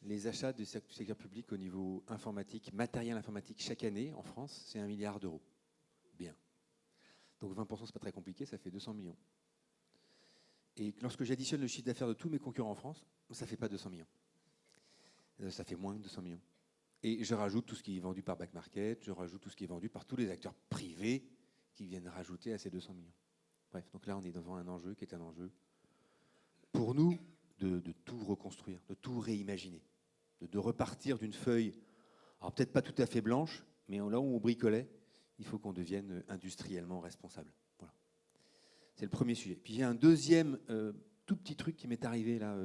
Speaker 5: Les achats du secteur public au niveau informatique, matériel informatique, chaque année en France, c'est 1 milliard d'euros. Bien. Donc 20%, c'est pas très compliqué, ça fait 200 millions. Et lorsque j'additionne le chiffre d'affaires de tous mes concurrents en France, ça fait pas 200 millions. Ça fait moins de 200 millions. Et je rajoute tout ce qui est vendu par back market, je rajoute tout ce qui est vendu par tous les acteurs privés qui viennent rajouter à ces 200 millions. Bref, donc là, on est devant un enjeu qui est un enjeu pour nous de tout reconstruire, de tout réimaginer, de repartir d'une feuille, alors peut-être pas tout à fait blanche, mais là où on bricolait, il faut qu'on devienne industriellement responsable. Voilà. C'est le premier sujet. Puis il y a un deuxième tout petit truc qui m'est arrivé là.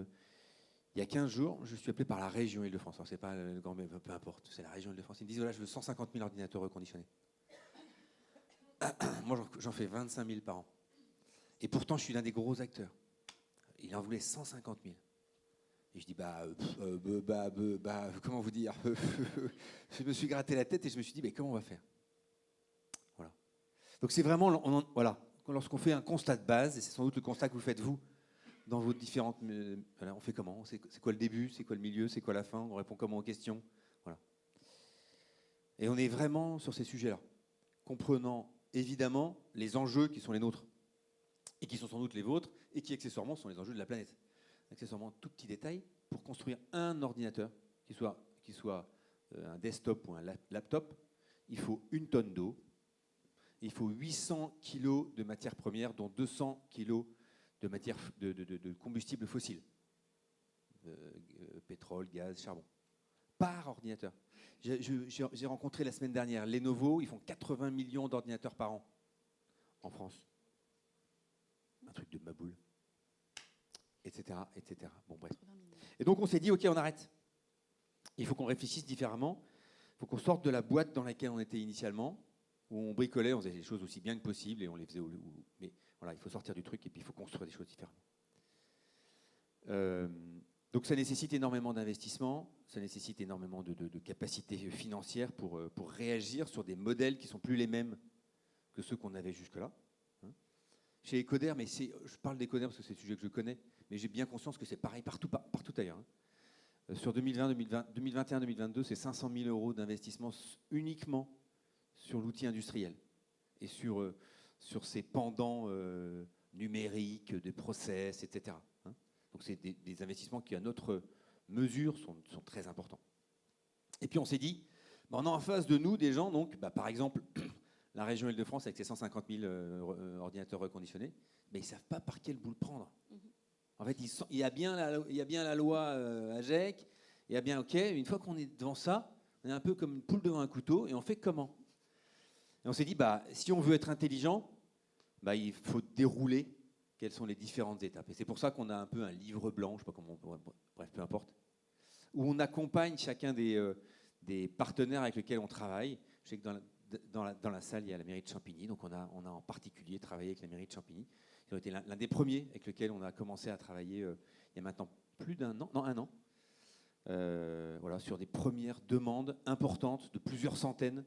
Speaker 5: Il y a 15 jours, je suis appelé par la région Île-de-France. Alors c'est pas le grand, mais peu importe, c'est la région Île-de-France. Ils me disent voilà, je veux 150 000 ordinateurs reconditionnés. Moi, j'en fais 25 000 par an. Et pourtant, je suis l'un des gros acteurs. Il en voulait 150 000. Et je dis, comment vous dire je me suis gratté la tête et je me suis dit, mais comment on va faire? Voilà. Donc c'est vraiment, voilà, lorsqu'on fait un constat de base, et c'est sans doute le constat que vous faites vous, dans vos différentes... Voilà, on fait comment? C'est quoi le début? C'est quoi le milieu? C'est quoi la fin? On répond comment aux questions? Voilà. Et on est vraiment sur ces sujets-là, comprenant évidemment les enjeux qui sont les nôtres, et qui sont sans doute les vôtres, et qui accessoirement sont les enjeux de la planète. Accessoirement, tout petit détail, pour construire un ordinateur, qui soit un desktop ou un laptop, il faut 1 tonne d'eau, il faut 800 kilos de matières premières, dont 200 kilos de combustibles fossiles, pétrole, gaz, charbon, par ordinateur. J'ai rencontré la semaine dernière Lenovo, ils font 80 millions d'ordinateurs par an en France. Un truc de maboule, etc., etc. Bon, bref. Et donc, on s'est dit, OK, on arrête. Il faut qu'on réfléchisse différemment. Il faut qu'on sorte de la boîte dans laquelle on était initialement, où on bricolait, on faisait les choses aussi bien que possible, et on les faisait mais voilà, il faut sortir du truc, et puis il faut construire des choses différemment. Donc, ça nécessite énormément d'investissement, ça nécessite énormément de capacités financières pour réagir sur des modèles qui ne sont plus les mêmes que ceux qu'on avait jusque-là. Chez Coder, mais je parle des Coder parce que c'est le sujet que je connais, mais j'ai bien conscience que c'est pareil partout ailleurs. Sur 2021-2022, c'est 500 000 euros d'investissement uniquement sur l'outil industriel et sur ses pendants numériques, des process, etc. Donc c'est des investissements qui, à notre mesure, sont très importants. Et puis on s'est dit, on a en face de nous des gens, donc, par exemple, la région Île-de-France avec ses 150 000 ordinateurs reconditionnés, mais ils ne savent pas par quel bout le prendre. En fait, il y a bien la loi AGEC, il y a bien, OK, une fois qu'on est devant ça, on est un peu comme une poule devant un couteau, et on fait comment? Et on s'est dit, si on veut être intelligent, il faut dérouler quelles sont les différentes étapes. Et c'est pour ça qu'on a un peu un livre blanc, je ne sais pas comment, bref, peu importe, où on accompagne chacun des partenaires avec lesquels on travaille. Je sais que dans la salle, il y a la mairie de Champigny, donc on a en particulier travaillé avec la mairie de Champigny. Ils ont été l'un des premiers avec lesquels on a commencé à travailler il y a maintenant un an, voilà, sur des premières demandes importantes de plusieurs centaines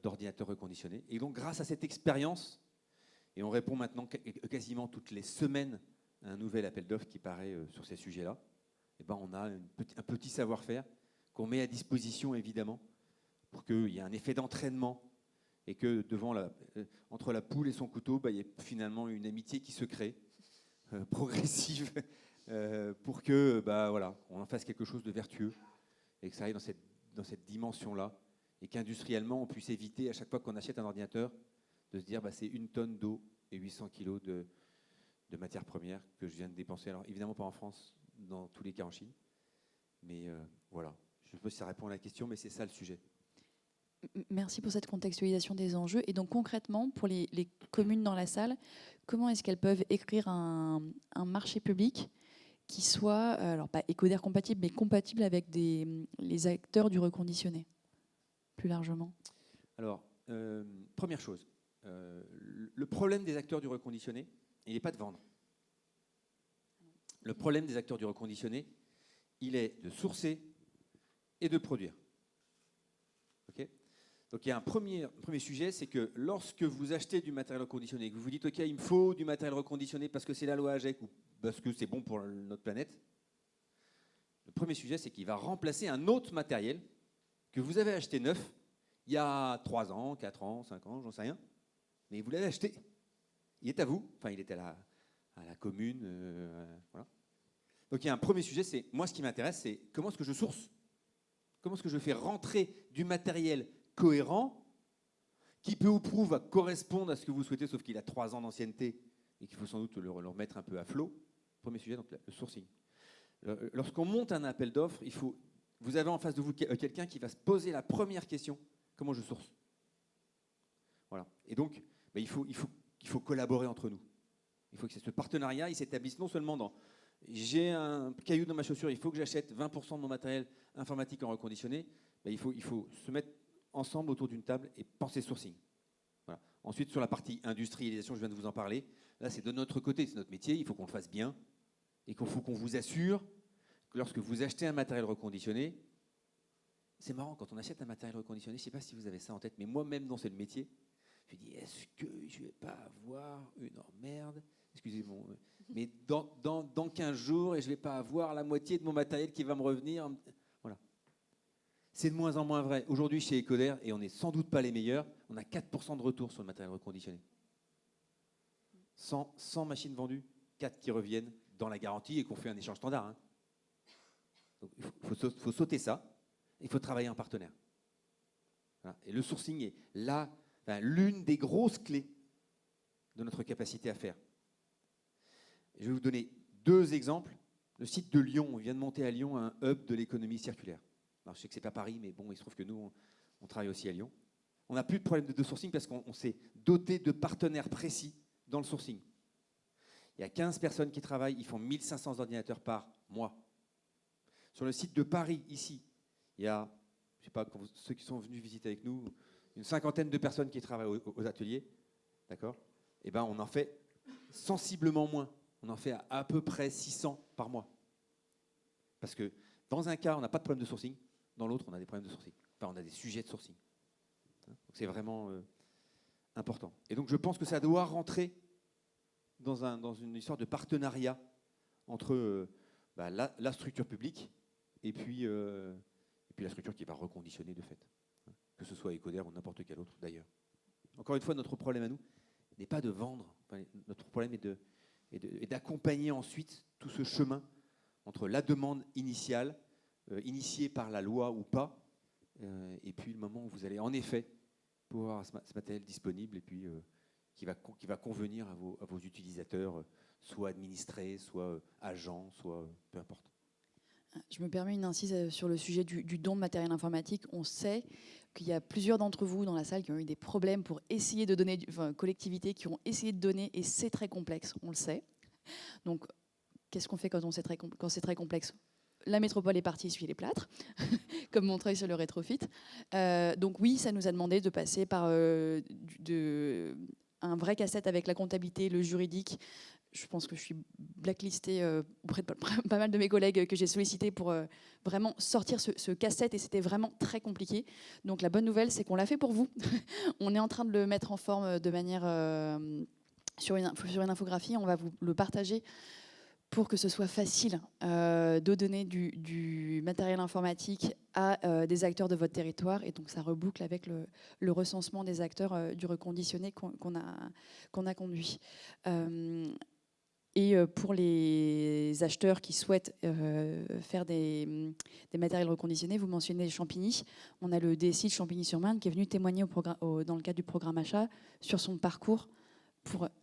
Speaker 5: d'ordinateurs reconditionnés. Et donc, grâce à cette expérience, et on répond maintenant quasiment toutes les semaines à un nouvel appel d'offres qui paraît sur ces sujets-là, et on a un petit savoir-faire qu'on met à disposition, évidemment, pour qu'il y ait un effet d'entraînement et que entre la poule et son couteau, il y ait finalement une amitié qui se crée, progressive, pour que voilà, on en fasse quelque chose de vertueux et que ça aille dans cette dimension-là et qu'industriellement, on puisse éviter à chaque fois qu'on achète un ordinateur de se dire c'est 1 tonne d'eau et 800 kilos de matières premières que je viens de dépenser. Alors évidemment pas en France, dans tous les cas en Chine, mais voilà. Je ne sais pas si ça répond à la question, mais c'est ça le sujet.
Speaker 3: Merci pour cette contextualisation des enjeux. Et donc concrètement, pour les communes dans la salle, comment est-ce qu'elles peuvent écrire un marché public qui soit, alors pas Ecoder compatible, mais compatible avec les acteurs du reconditionné, plus largement?
Speaker 5: Alors, première chose, le problème des acteurs du reconditionné, il n'est pas de vendre. Le problème des acteurs du reconditionné, il est de sourcer et de produire. Okay. Donc il y a un premier sujet, c'est que lorsque vous achetez du matériel reconditionné, que vous vous dites ok, il me faut du matériel reconditionné parce que c'est la loi AGEC ou parce que c'est bon pour notre planète, le premier sujet, c'est qu'il va remplacer un autre matériel que vous avez acheté neuf il y a 3 ans, 4 ans, 5 ans, j'en sais rien, mais vous l'avez acheté. Il est à vous, enfin il est à la commune, voilà. Donc il y a un premier sujet, c'est moi ce qui m'intéresse, c'est comment est-ce que je source, comment est-ce que je fais rentrer du matériel cohérent qui peu ou prou va correspondre à ce que vous souhaitez, sauf qu'il a 3 ans d'ancienneté et qu'il faut sans doute le remettre un peu à flot. Premier sujet, donc le sourcing. Lorsqu'on monte un appel d'offres, vous avez en face de vous quelqu'un qui va se poser la première question, comment je source? Voilà. Et donc, il faut collaborer entre nous. Il faut que ce partenariat il s'établisse non seulement dans j'ai un caillou dans ma chaussure, il faut que j'achète 20% de mon matériel informatique en reconditionné, il faut se mettre ensemble autour d'une table et penser sourcing. Voilà. Ensuite, sur la partie industrialisation, je viens de vous en parler, là c'est de notre côté, c'est notre métier, il faut qu'on le fasse bien et qu'il faut qu'on vous assure que lorsque vous achetez un matériel reconditionné, c'est marrant, quand on achète un matériel reconditionné, je ne sais pas si vous avez ça en tête, mais moi-même dans ce métier, je me dis, est-ce que je ne vais pas avoir une emmerde? Excusez-moi, mais dans 15 jours, et je ne vais pas avoir la moitié de mon matériel qui va me revenir. Voilà. C'est de moins en moins vrai. Aujourd'hui, chez Ecoder, et on n'est sans doute pas les meilleurs, on a 4% de retour sur le matériel reconditionné. 100 machines vendues, 4 qui reviennent dans la garantie et qu'on fait un échange standard. Hein. Donc, il faut sauter ça. Il faut travailler en partenaire. Voilà. Et le sourcing est là, l'une des grosses clés de notre capacité à faire. Je vais vous donner 2 exemples. Le site de Lyon, on vient de monter à Lyon un hub de l'économie circulaire. Alors, je sais que ce n'est pas Paris, mais bon, il se trouve que nous, on travaille aussi à Lyon. On n'a plus de problème de sourcing parce qu'on s'est doté de partenaires précis dans le sourcing. Il y a 15 personnes qui travaillent, ils font 1500 ordinateurs par mois. Sur le site de Paris, ici, il y a, je ne sais pas, ceux qui sont venus visiter avec nous, une 50aine de personnes qui travaillent aux ateliers. D'accord? Eh bien, on en fait sensiblement moins. On en fait à peu près 600 par mois. Parce que dans un cas, on n'a pas de problème de sourcing. Dans l'autre, on a des problèmes de sourcing. Enfin, on a des sujets de sourcing. Donc, c'est vraiment important. Et donc, je pense que ça doit rentrer dans une histoire de partenariat entre la structure publique et puis la structure qui va reconditionner de fait. Que ce soit Ecoder ou n'importe quel autre d'ailleurs. Encore une fois, notre problème à nous n'est pas de vendre. Enfin, notre problème est d'accompagner ensuite tout ce chemin entre la demande initiale, initiée par la loi ou pas, et puis le moment où vous allez en effet pouvoir avoir ce matériel disponible et puis qui va convenir à vos utilisateurs, soit administrés, soit agents, soit peu importe.
Speaker 3: Je me permets une incise sur le sujet du don de matériel informatique. On sait qu'il y a plusieurs d'entre vous dans la salle qui ont eu des problèmes pour essayer de donner, collectivités qui ont essayé de donner, et c'est très complexe, on le sait. Donc, qu'est-ce qu'on fait quand c'est très complexe? La métropole est partie essuyer les plâtres, comme Montreuil sur le rétrofit. Donc oui, ça nous a demandé de passer par un vrai casse-tête avec la comptabilité, le juridique. Je pense que je suis blacklistée auprès de pas mal de mes collègues que j'ai sollicités pour vraiment sortir ce casse-tête, et c'était vraiment très compliqué. Donc la bonne nouvelle, c'est qu'on l'a fait pour vous. On est en train de le mettre en forme de manière sur une infographie. On va vous le partager pour que ce soit facile de donner du matériel informatique à des acteurs de votre territoire. Et donc ça reboucle avec le recensement des acteurs du reconditionné qu'on a conduit. Et pour les acheteurs qui souhaitent faire des matériels reconditionnés, vous mentionnez Champigny. On a le DSI de Champigny-sur-Marne qui est venu témoigner dans le cadre du programme achat sur son parcours.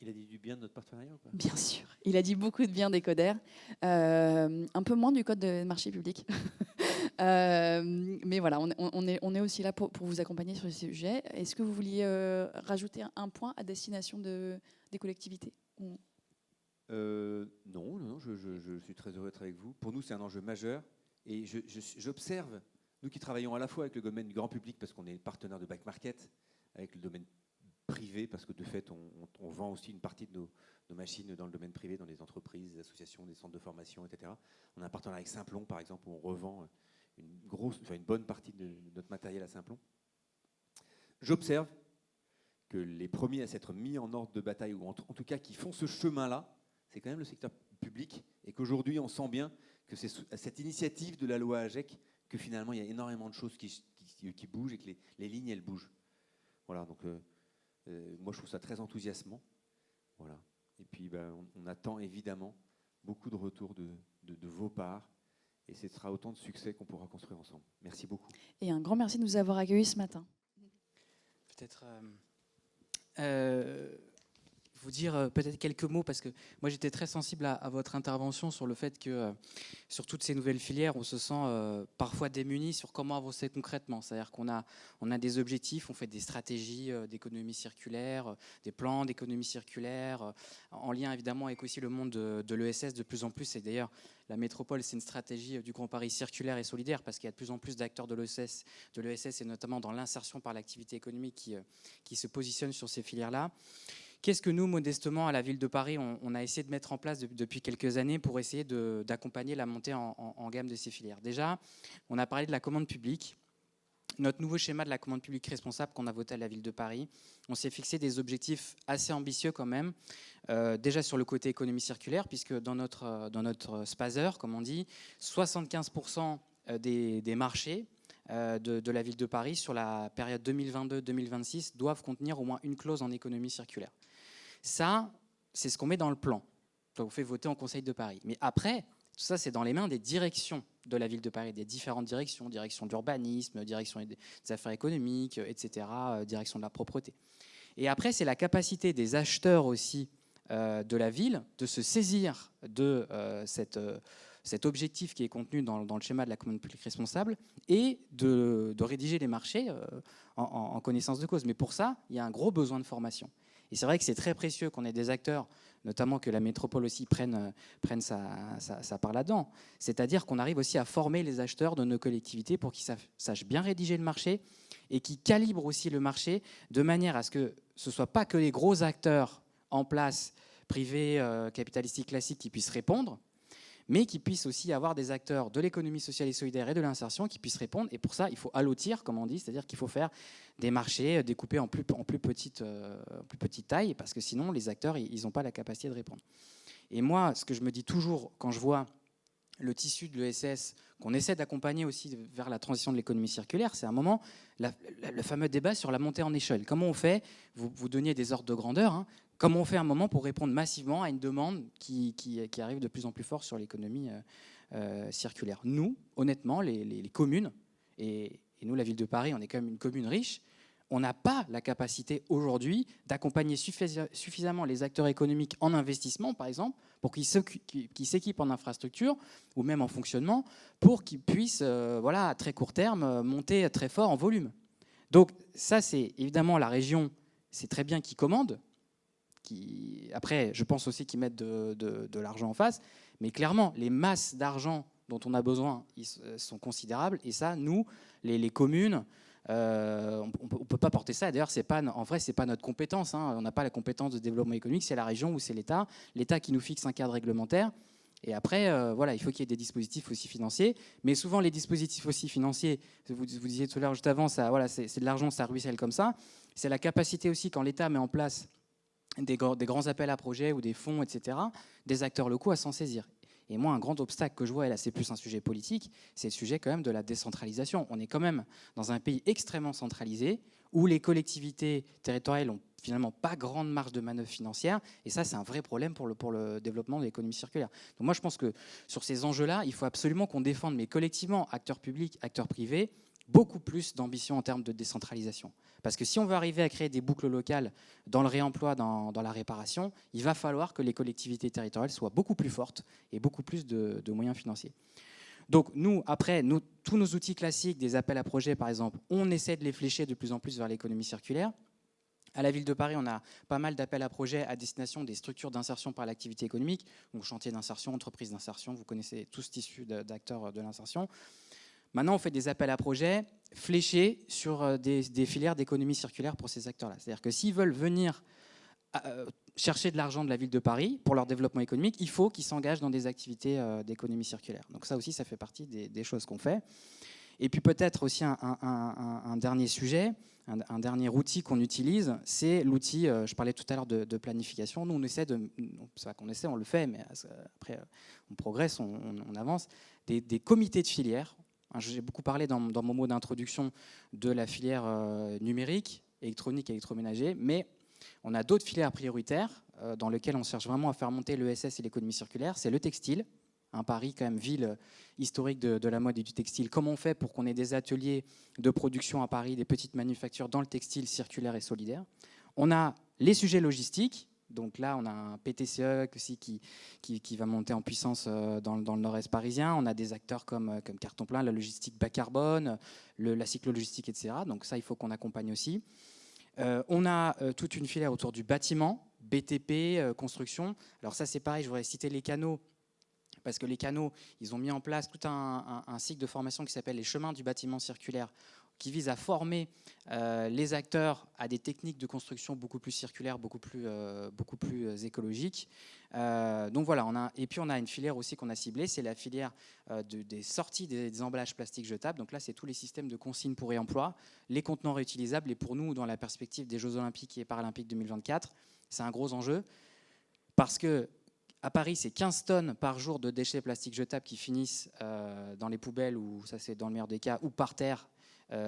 Speaker 5: Il a dit du bien de notre partenariat ou pas?
Speaker 3: Bien sûr. Il a dit beaucoup de bien d'Ecoder. Un peu moins du code de marché public. Mais voilà, on est aussi là pour vous accompagner sur ce sujet. Est-ce que vous vouliez rajouter un point à destination des collectivités?
Speaker 5: Non, je suis très heureux d'être avec vous. Pour nous, c'est un enjeu majeur. Et j'observe, nous qui travaillons à la fois avec le domaine du grand public, parce qu'on est partenaire de Back Market, avec le domaine privé, parce que de fait, on vend aussi une partie de nos machines dans le domaine privé, dans les entreprises, des associations, des centres de formation, etc. On a un partenariat avec Simplon, par exemple, où on revend une bonne partie de notre matériel à Simplon. J'observe que les premiers à s'être mis en ordre de bataille, ou en tout cas qui font ce chemin-là, c'est quand même le secteur public, et qu'aujourd'hui on sent bien que c'est cette initiative de la loi AGEC que finalement il y a énormément de choses qui bougent et que les lignes elles bougent. Voilà, donc moi je trouve ça très enthousiasmant. Voilà. Et puis on attend évidemment beaucoup de retours de vos parts, et ce sera autant de succès qu'on pourra construire ensemble. Merci beaucoup.
Speaker 3: Et un grand merci de nous avoir accueillis ce matin.
Speaker 1: Peut-être vous dire peut-être quelques mots, parce que moi j'étais très sensible à votre intervention sur le fait que sur toutes ces nouvelles filières, on se sent parfois démuni sur comment avancer concrètement. C'est-à-dire qu'on a des objectifs, on fait des stratégies d'économie circulaire, des plans d'économie circulaire, en lien évidemment avec aussi le monde de l'ESS de plus en plus. Et d'ailleurs, la métropole, c'est une stratégie du Grand Paris circulaire et solidaire, parce qu'il y a de plus en plus d'acteurs de l'ESS et notamment dans l'insertion par l'activité économique qui se positionnent sur ces filières-là. Qu'est-ce que nous, modestement, à la ville de Paris, on a essayé de mettre en place depuis quelques années pour essayer d'accompagner la montée en gamme de ces filières? Déjà, on a parlé de la commande publique. Notre nouveau schéma de la commande publique responsable qu'on a voté à la ville de Paris, on s'est fixé des objectifs assez ambitieux quand même. Déjà sur le côté économie circulaire, puisque dans notre spazer, comme on dit, 75% des marchés de la ville de Paris sur la période 2022-2026 doivent contenir au moins une clause en économie circulaire. Ça, c'est ce qu'on met dans le plan qu'on fait voter en Conseil de Paris. Mais après, tout ça, c'est dans les mains des directions de la ville de Paris, des différentes directions, direction d'urbanisme, direction des affaires économiques, etc., direction de la propreté. Et après, c'est la capacité des acheteurs aussi de la ville de se saisir de cet objectif qui est contenu dans le schéma de la commande publique responsable et de rédiger les marchés en connaissance de cause. Mais pour ça, il y a un gros besoin de formation. Et c'est vrai que c'est très précieux qu'on ait des acteurs, notamment que la métropole aussi prenne sa part là-dedans. C'est-à-dire qu'on arrive aussi à former les acheteurs de nos collectivités pour qu'ils sachent bien rédiger le marché et qu'ils calibrent aussi le marché de manière à ce que ce ne soit pas que les gros acteurs en place, privés, capitalistiques classiques, qui puissent répondre, mais qui puissent aussi avoir des acteurs de l'économie sociale et solidaire et de l'insertion qui puissent répondre. Et pour ça, il faut allotir, comme on dit, c'est-à-dire qu'il faut faire des marchés découpés en plus petite taille, parce que sinon, les acteurs, ils n'ont pas la capacité de répondre. Et moi, ce que je me dis toujours quand je vois le tissu de l'ESS, qu'on essaie d'accompagner aussi vers la transition de l'économie circulaire, c'est un moment, le fameux débat sur la montée en échelle. Comment on fait, vous donniez des ordres de grandeur, hein, comment on fait un moment pour répondre massivement à une demande qui arrive de plus en plus fort sur l'économie circulaire? Nous, honnêtement, les communes, et nous, la ville de Paris, on est quand même une commune riche, on n'a pas la capacité aujourd'hui d'accompagner suffisamment les acteurs économiques en investissement, par exemple, pour qu'ils s'équipent en infrastructure ou même en fonctionnement, pour qu'ils puissent, à très court terme, monter très fort en volume. Donc ça, c'est évidemment la région, c'est très bien qu'ils commandent. Après, je pense aussi qu'ils mettent de l'argent en face, mais clairement, les masses d'argent dont on a besoin sont considérables. Et ça, nous, les communes, on ne peut pas porter ça. D'ailleurs, en vrai, ce n'est pas notre compétence. Hein. On n'a pas la compétence de développement économique, c'est la région ou c'est l'État. L'État qui nous fixe un cadre réglementaire. Et après, il faut qu'il y ait des dispositifs aussi financiers. Mais souvent, les dispositifs aussi financiers, vous disiez tout à l'heure, juste avant, c'est de l'argent, ça ruisselle comme ça. C'est la capacité aussi, quand l'État met en place des grands appels à projets ou des fonds, etc., des acteurs locaux à s'en saisir. Et moi, un grand obstacle que je vois, et là c'est plus un sujet politique, c'est le sujet quand même de la décentralisation. On est quand même dans un pays extrêmement centralisé, où les collectivités territoriales n'ont finalement pas grande marge de manœuvre financière, et ça c'est un vrai problème pour le développement de l'économie circulaire. Donc moi je pense que sur ces enjeux-là, il faut absolument qu'on défende, mais collectivement, acteurs publics, acteurs privés, beaucoup plus d'ambition en termes de décentralisation. Parce que si on veut arriver à créer des boucles locales dans le réemploi, dans la réparation, il va falloir que les collectivités territoriales soient beaucoup plus fortes et beaucoup plus de moyens financiers. Donc nous, après, tous nos outils classiques, des appels à projets par exemple, on essaie de les flécher de plus en plus vers l'économie circulaire. À la ville de Paris, on a pas mal d'appels à projets à destination des structures d'insertion par l'activité économique, donc chantier d'insertion, entreprise d'insertion, vous connaissez tous cet issu d'acteurs de l'insertion. Maintenant, on fait des appels à projets fléchés sur des filières d'économie circulaire pour ces acteurs-là. C'est-à-dire que s'ils veulent venir chercher de l'argent de la ville de Paris pour leur développement économique, il faut qu'ils s'engagent dans des activités d'économie circulaire. Donc ça aussi, ça fait partie des choses qu'on fait. Et puis peut-être aussi un dernier sujet, un dernier outil qu'on utilise, c'est l'outil, je parlais tout à l'heure de planification. Nous, on essaie c'est pas qu'on essaie, on le fait, mais après, on progresse, on avance. Des comités de filière. J'ai beaucoup parlé dans mon mot d'introduction de la filière numérique, électronique, électroménager, mais on a d'autres filières prioritaires dans lesquelles on cherche vraiment à faire monter l'ESS et l'économie circulaire. C'est le textile. Paris, quand même, ville historique de la mode et du textile. Comment on fait pour qu'on ait des ateliers de production à Paris, des petites manufactures dans le textile circulaire et solidaire? On a les sujets logistiques. Donc là, on a un PTCE aussi qui va monter en puissance dans le nord-est parisien. On a des acteurs comme Carton Plein, la logistique bas carbone, la cyclo-logistique, etc. Donc ça, il faut qu'on accompagne aussi. On a toute une filière autour du bâtiment, BTP, construction. Alors ça, c'est pareil, je voudrais citer les canaux, parce que les canaux, ils ont mis en place tout un cycle de formation qui s'appelle les chemins du bâtiment circulaire, qui vise à former les acteurs à des techniques de construction beaucoup plus circulaires, beaucoup plus écologiques. Donc voilà, et puis on a une filière aussi qu'on a ciblée, c'est la filière des sorties des emballages plastiques jetables. Donc là, c'est tous les systèmes de consigne pour réemploi, les contenants réutilisables. Et pour nous, dans la perspective des Jeux Olympiques et Paralympiques 2024, c'est un gros enjeu, parce que à Paris, c'est 15 tonnes par jour de déchets plastiques jetables qui finissent dans les poubelles, ou ça c'est dans le meilleur des cas, ou par terre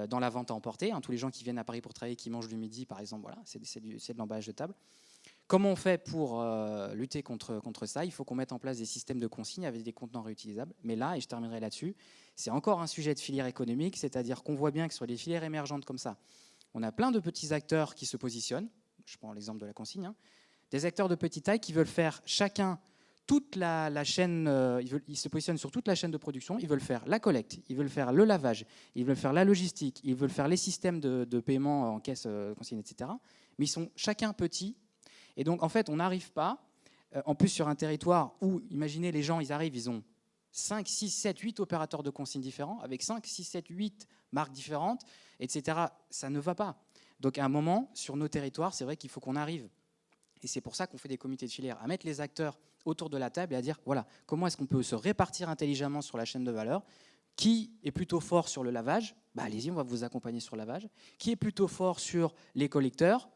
Speaker 1: dans la vente à emporter. Tous les gens qui viennent à Paris pour travailler, qui mangent du midi, par exemple, voilà, c'est de l'emballage jetable. Comment on fait pour lutter contre ça? Il faut qu'on mette en place des systèmes de consigne avec des contenants réutilisables. Mais là, et je terminerai là-dessus, c'est encore un sujet de filière économique, c'est-à-dire qu'on voit bien que sur des filières émergentes comme ça, on a plein de petits acteurs qui se positionnent. Je prends l'exemple de la consigne, des acteurs de petite taille qui veulent faire chacun toute la chaîne, ils se positionnent sur toute la chaîne de production, ils veulent faire la collecte, ils veulent faire le lavage, ils veulent faire la logistique, ils veulent faire les systèmes de paiement en caisse consigne, etc. Mais ils sont chacun petits. Et donc, en fait, on n'arrive pas, en plus sur un territoire où, imaginez, les gens, ils arrivent, ils ont 5, 6, 7, 8 opérateurs de consigne différents, avec 5, 6, 7, 8 marques différentes, etc. Ça ne va pas. Donc, à un moment, sur nos territoires, c'est vrai qu'il faut qu'on arrive. Et c'est pour ça qu'on fait des comités de filière, à mettre les acteurs autour de la table et à dire, voilà, comment est-ce qu'on peut se répartir intelligemment sur la chaîne de valeur? Qui est plutôt fort sur le lavage? Allez-y, on va vous accompagner sur le lavage. Qui est plutôt fort sur les collecteurs?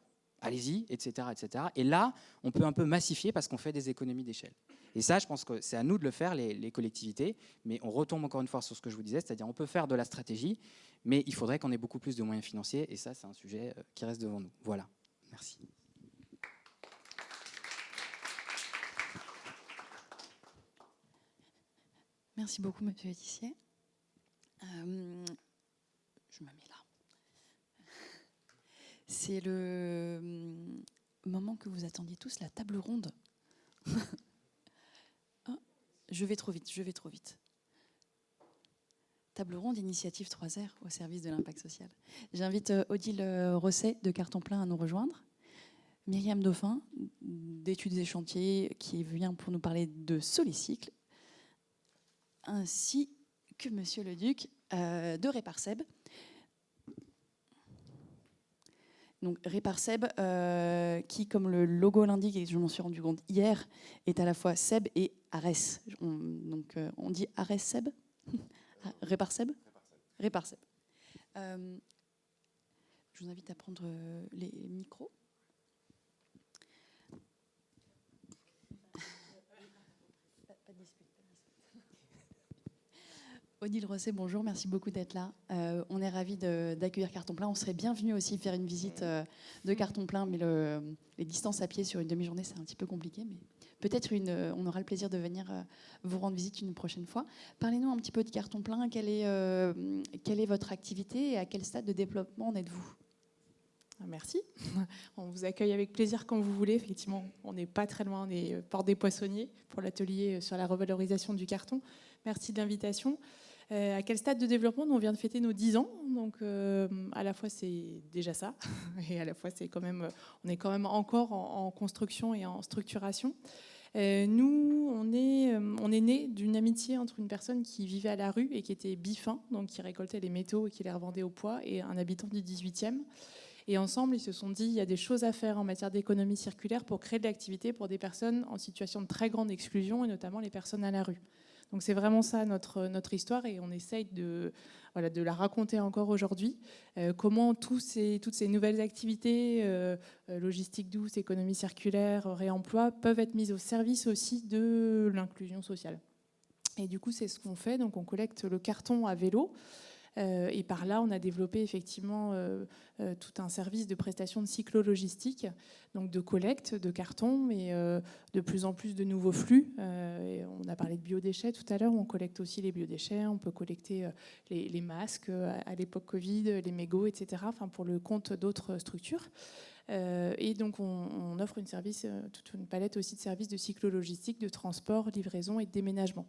Speaker 1: Allez-y, etc., etc. Et là, on peut un peu massifier parce qu'on fait des économies d'échelle. Et ça, je pense que c'est à nous de le faire, les collectivités. Mais on retombe encore une fois sur ce que je vous disais, c'est-à-dire on peut faire de la stratégie, mais il faudrait qu'on ait beaucoup plus de moyens financiers. Et ça, c'est un sujet qui reste devant nous. Voilà. Merci.
Speaker 3: Merci beaucoup, monsieur Etissier. Je me mets là. C'est le moment que vous attendiez tous, la table ronde. Je vais trop vite. Table ronde, initiative 3R au service de l'impact social. J'invite Odile Rosset de Carton Plein à nous rejoindre. Myriam Dauphin, d'études et chantiers, qui vient pour nous parler de Solecycle, ainsi que Monsieur Leduc de Réparseb. Donc Réparseb, qui, comme le logo l'indique, et je m'en suis rendu compte hier, est à la fois Seb et Ares. On dit Ares Seb Réparseb. Réparseb. Je vous invite à prendre les micros. Odile Rosset, bonjour, merci beaucoup d'être là. On est ravis d'accueillir Carton Plein. On serait bienvenus aussi faire une visite de Carton Plein, mais les distances à pied sur une demi-journée, c'est un petit peu compliqué. Mais peut-être on aura le plaisir de venir vous rendre visite une prochaine fois. Parlez-nous un petit peu de Carton Plein. Quelle est votre activité et à quel stade de développement en êtes-vous?
Speaker 6: Merci. On vous accueille avec plaisir quand vous voulez. Effectivement, on n'est pas très loin des portes des Poissonniers pour l'atelier sur la revalorisation du carton. Merci de l'invitation. À quel stade de développement? On vient de fêter nos 10 ans, donc à la fois c'est déjà ça, et à la fois on est quand même encore en construction et en structuration. Nous, on est né d'une amitié entre une personne qui vivait à la rue et qui était bifin, donc qui récoltait les métaux et qui les revendait au poids, et un habitant du 18e. Et ensemble, ils se sont dit, il y a des choses à faire en matière d'économie circulaire pour créer de l'activité pour des personnes en situation de très grande exclusion, et notamment les personnes à la rue. Donc c'est vraiment ça notre histoire, et on essaye de la raconter encore aujourd'hui. Comment toutes ces nouvelles activités, logistique douce, économie circulaire, réemploi, peuvent être mises au service aussi de l'inclusion sociale. Et du coup, c'est ce qu'on fait. Donc on collecte le carton à vélo. Et par là, on a développé effectivement tout un service de prestation de cyclo-logistique, donc de collecte de carton, mais de plus en plus de nouveaux flux. Et on a parlé de biodéchets tout à l'heure, on collecte aussi les biodéchets, on peut collecter les masques à l'époque Covid, les mégots, etc., enfin, pour le compte d'autres structures. Et donc on offre toute une palette aussi de services de cyclo-logistique, de transport, livraison et de déménagement.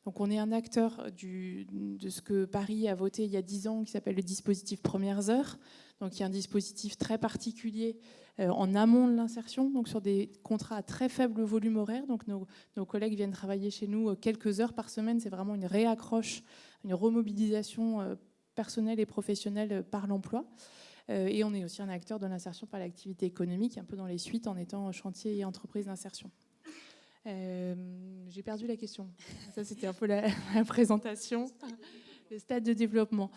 Speaker 6: Donc on est un acteur de ce que Paris a voté il y a 10 ans, qui s'appelle le dispositif Premières Heures. Donc il y a un dispositif très particulier en amont de l'insertion, donc sur des contrats à très faible volume horaire. Donc nos collègues viennent travailler chez nous quelques heures par semaine. C'est vraiment une réaccroche, une remobilisation personnelle et professionnelle par l'emploi. Et on est aussi un acteur de l'insertion par l'activité économique, un peu dans les suites, en étant chantier et entreprise d'insertion. J'ai perdu la question. Ça, c'était un peu la présentation. Le stade de développement.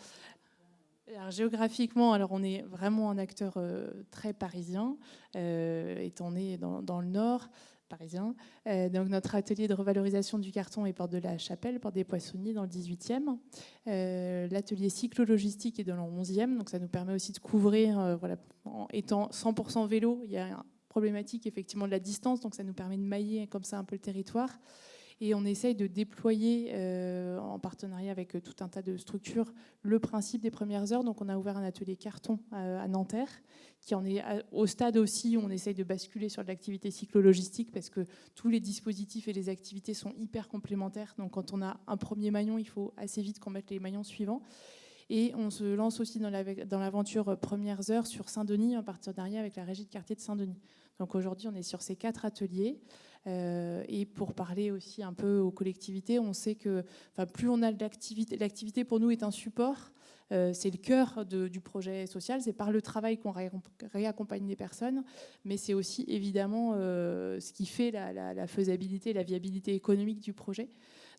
Speaker 6: Alors, géographiquement, on est vraiment un acteur très parisien, étant né dans le Nord parisien. Donc notre atelier de revalorisation du carton est porte de la Chapelle, porte des Poissonniers dans le 18e. L'atelier cyclo-logistique est dans le 11e, donc ça nous permet aussi de couvrir, en étant 100% vélo, il y a une problématique effectivement de la distance, donc ça nous permet de mailler comme ça un peu le territoire. Et on essaye de déployer, en partenariat avec tout un tas de structures, le principe des premières heures. Donc on a ouvert un atelier carton à Nanterre, qui en est au stade aussi où on essaye de basculer sur de l'activité cyclo-logistique, parce que tous les dispositifs et les activités sont hyper complémentaires. Donc quand on a un premier maillon, il faut assez vite qu'on mette les maillons suivants. Et on se lance aussi dans l'aventure Premières Heures sur Saint-Denis, en partenariat avec la régie de quartier de Saint-Denis. Donc aujourd'hui, on est sur ces 4 ateliers. Et pour parler aussi un peu aux collectivités, on sait que plus on a de l'activité pour nous est un support, c'est le cœur du projet social, c'est par le travail qu'on réaccompagne les personnes, mais c'est aussi évidemment ce qui fait la faisabilité, la viabilité économique du projet.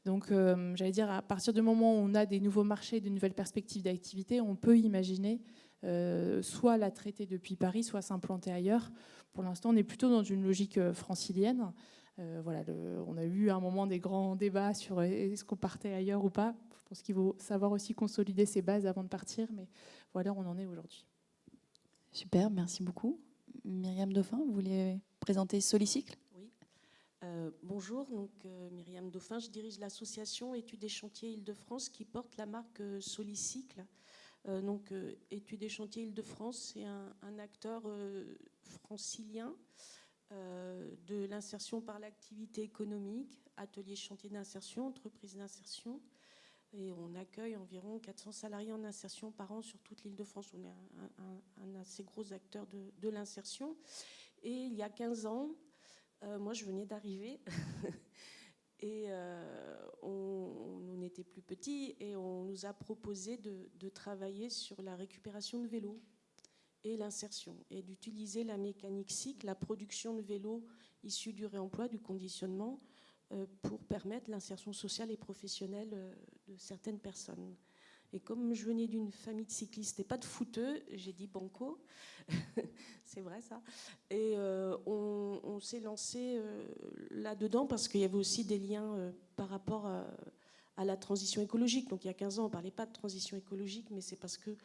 Speaker 6: Donc j'allais dire, à partir du moment où on a des nouveaux marchés, de nouvelles perspectives d'activité, on peut imaginer soit la traiter depuis Paris, soit s'implanter ailleurs. Pour l'instant, on est plutôt dans une logique francilienne. On a eu à un moment des grands débats sur est-ce qu'on partait ailleurs ou pas. Je pense qu'il faut savoir aussi consolider ses bases avant de partir, mais voilà où on en est aujourd'hui.
Speaker 3: Super, merci beaucoup. Myriam Dauphin, vous voulez présenter Solicycle ?
Speaker 7: Oui. Bonjour, donc Myriam Dauphin, je dirige l'association Études et Chantiers Île-de-France qui porte la marque Solicycle. Études et Chantiers Île-de-France, c'est un acteur francilien de l'insertion par l'activité économique, atelier chantier d'insertion, entreprise d'insertion. Et on accueille environ 400 salariés en insertion par an sur toute l'Île-de-France. On est un assez gros acteur de l'insertion. Et il y a 15 ans, moi je venais d'arriver et on était plus petits et on nous a proposé de travailler sur la récupération de vélos et l'insertion, et d'utiliser la mécanique cycle, la production de vélos issus du réemploi, du conditionnement, pour permettre l'insertion sociale et professionnelle de certaines personnes. Et comme je venais d'une famille de cyclistes et pas de footeux, j'ai dit banco, c'est vrai ça. Et on s'est lancé là-dedans parce qu'il y avait aussi des liens par rapport à la transition écologique. Donc il y a 15 ans, on ne parlait pas de transition écologique, mais c'est parce que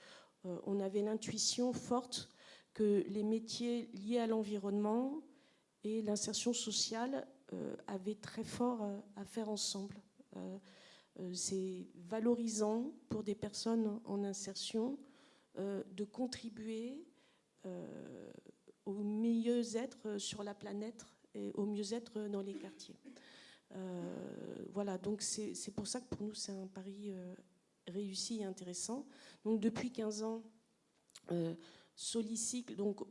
Speaker 7: on avait l'intuition forte que les métiers liés à l'environnement et l'insertion sociale avaient très fort à faire ensemble. C'est valorisant pour des personnes en insertion de contribuer au mieux-être sur la planète et au mieux-être dans les quartiers. Voilà, donc c'est pour ça que pour nous c'est un pari réussi et intéressant. Donc depuis 15 ans, Solicycle, donc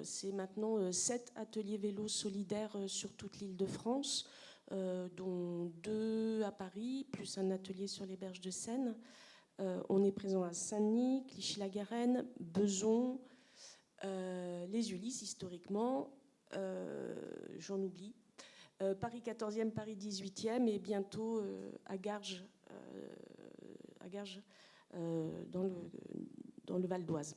Speaker 7: c'est maintenant 7 ateliers vélos solidaires sur toute l'Île-de-France, dont 2 à Paris, plus un atelier sur les berges de Seine. On est présent à Saint-Denis, Clichy-la-Garenne, Beson, Les Ulysses, historiquement, j'en oublie. Paris 14e, Paris 18e et bientôt à Garges, dans le Val d'Oise.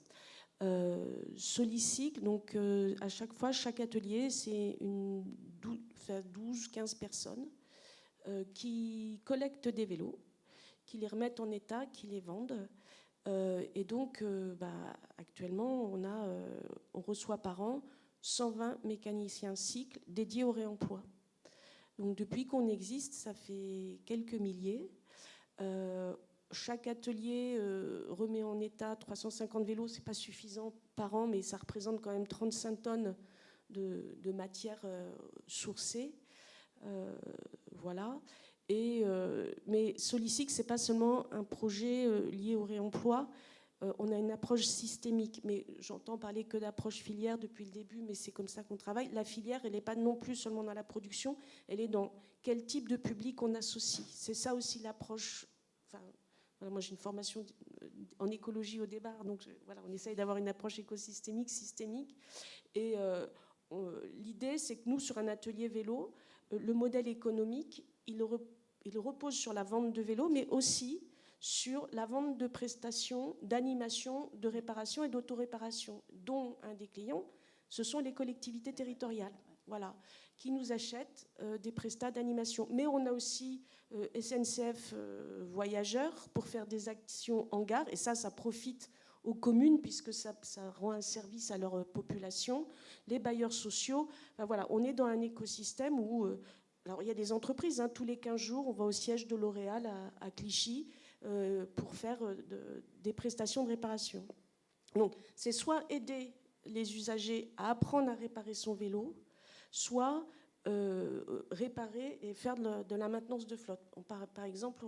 Speaker 7: Solicycle, donc à chaque fois, chaque atelier, c'est 12-15 personnes qui collectent des vélos, qui les remettent en état, qui les vendent. Et donc, actuellement, on reçoit par an 120 mécaniciens cycles dédiés au réemploi. Donc, depuis qu'on existe, ça fait quelques milliers. Chaque atelier remet en état 350 vélos, c'est pas suffisant par an, mais ça représente quand même 35 tonnes de matière sourcée. Voilà. Mais Solicycle, c'est pas seulement un projet lié au réemploi. On a une approche systémique, mais j'entends parler que d'approche filière depuis le début, mais c'est comme ça qu'on travaille. La filière, elle n'est pas non plus seulement dans la production, elle est dans quel type de public on associe. C'est ça aussi l'approche. Moi, j'ai une formation en écologie au départ, donc on essaye d'avoir une approche écosystémique, systémique. Et l'idée, c'est que nous, sur un atelier vélo, le modèle économique, il repose sur la vente de vélos, mais aussi sur la vente de prestations, d'animation, de réparation et d'autoréparation, dont un des clients, ce sont les collectivités territoriales, voilà, qui nous achètent des prestats d'animation. Mais on a aussi SNCF Voyageurs pour faire des actions en gare, et ça profite aux communes puisque ça rend un service à leur population, les bailleurs sociaux. Voilà, on est dans un écosystème où alors il y a des entreprises, tous les 15 jours, on va au siège de L'Oréal à Clichy pour faire des prestations de réparation. Donc, c'est soit aider les usagers à apprendre à réparer son vélo, soit réparer et faire de la maintenance de flotte. Par exemple,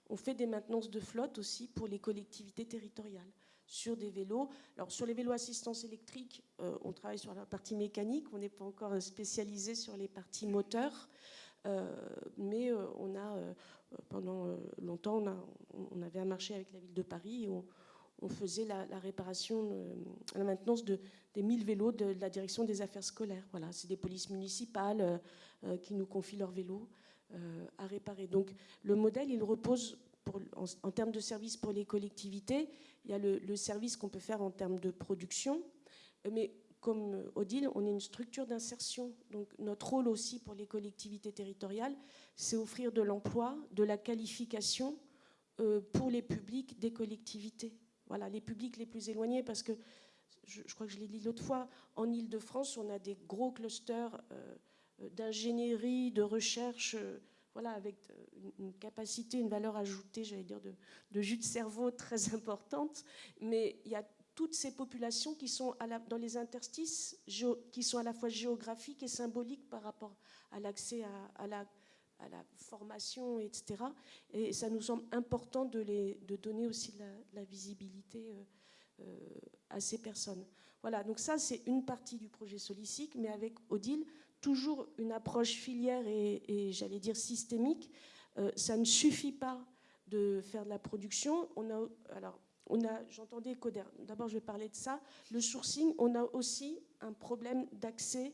Speaker 7: on fait des maintenances de flotte aussi pour les collectivités territoriales sur des vélos. Alors, sur les vélos assistance électrique, on travaille sur la partie mécanique, on n'est pas encore spécialisé sur les parties moteurs, mais pendant longtemps, on avait un marché avec la ville de Paris où on faisait la réparation, la maintenance des 1000 vélos de la direction des affaires scolaires. Voilà, c'est des polices municipales qui nous confient leurs vélos à réparer. Donc le modèle, il repose en termes de services pour les collectivités. Il y a le service qu'on peut faire en termes de production, mais comme Odile, on est une structure d'insertion. Donc notre rôle aussi pour les collectivités territoriales, c'est offrir de l'emploi, de la qualification pour les publics des collectivités. Voilà, les publics les plus éloignés, parce que je crois que je l'ai dit l'autre fois, en Île-de-France, on a des gros clusters d'ingénierie, de recherche, voilà, avec une capacité, une valeur ajoutée, j'allais dire, de jus de cerveau très importante. Mais il y a toutes ces populations qui sont dans les interstices, qui sont à la fois géographiques et symboliques par rapport à l'accès à la formation, etc. Et ça nous semble important de donner aussi de la visibilité à ces personnes. Voilà, donc ça, c'est une partie du projet Solicycle, mais avec Odile, toujours une approche filière et j'allais dire systémique. Ça ne suffit pas de faire de la production. J'entendais Coder. D'abord, je vais parler de ça. Le sourcing, on a aussi un problème d'accès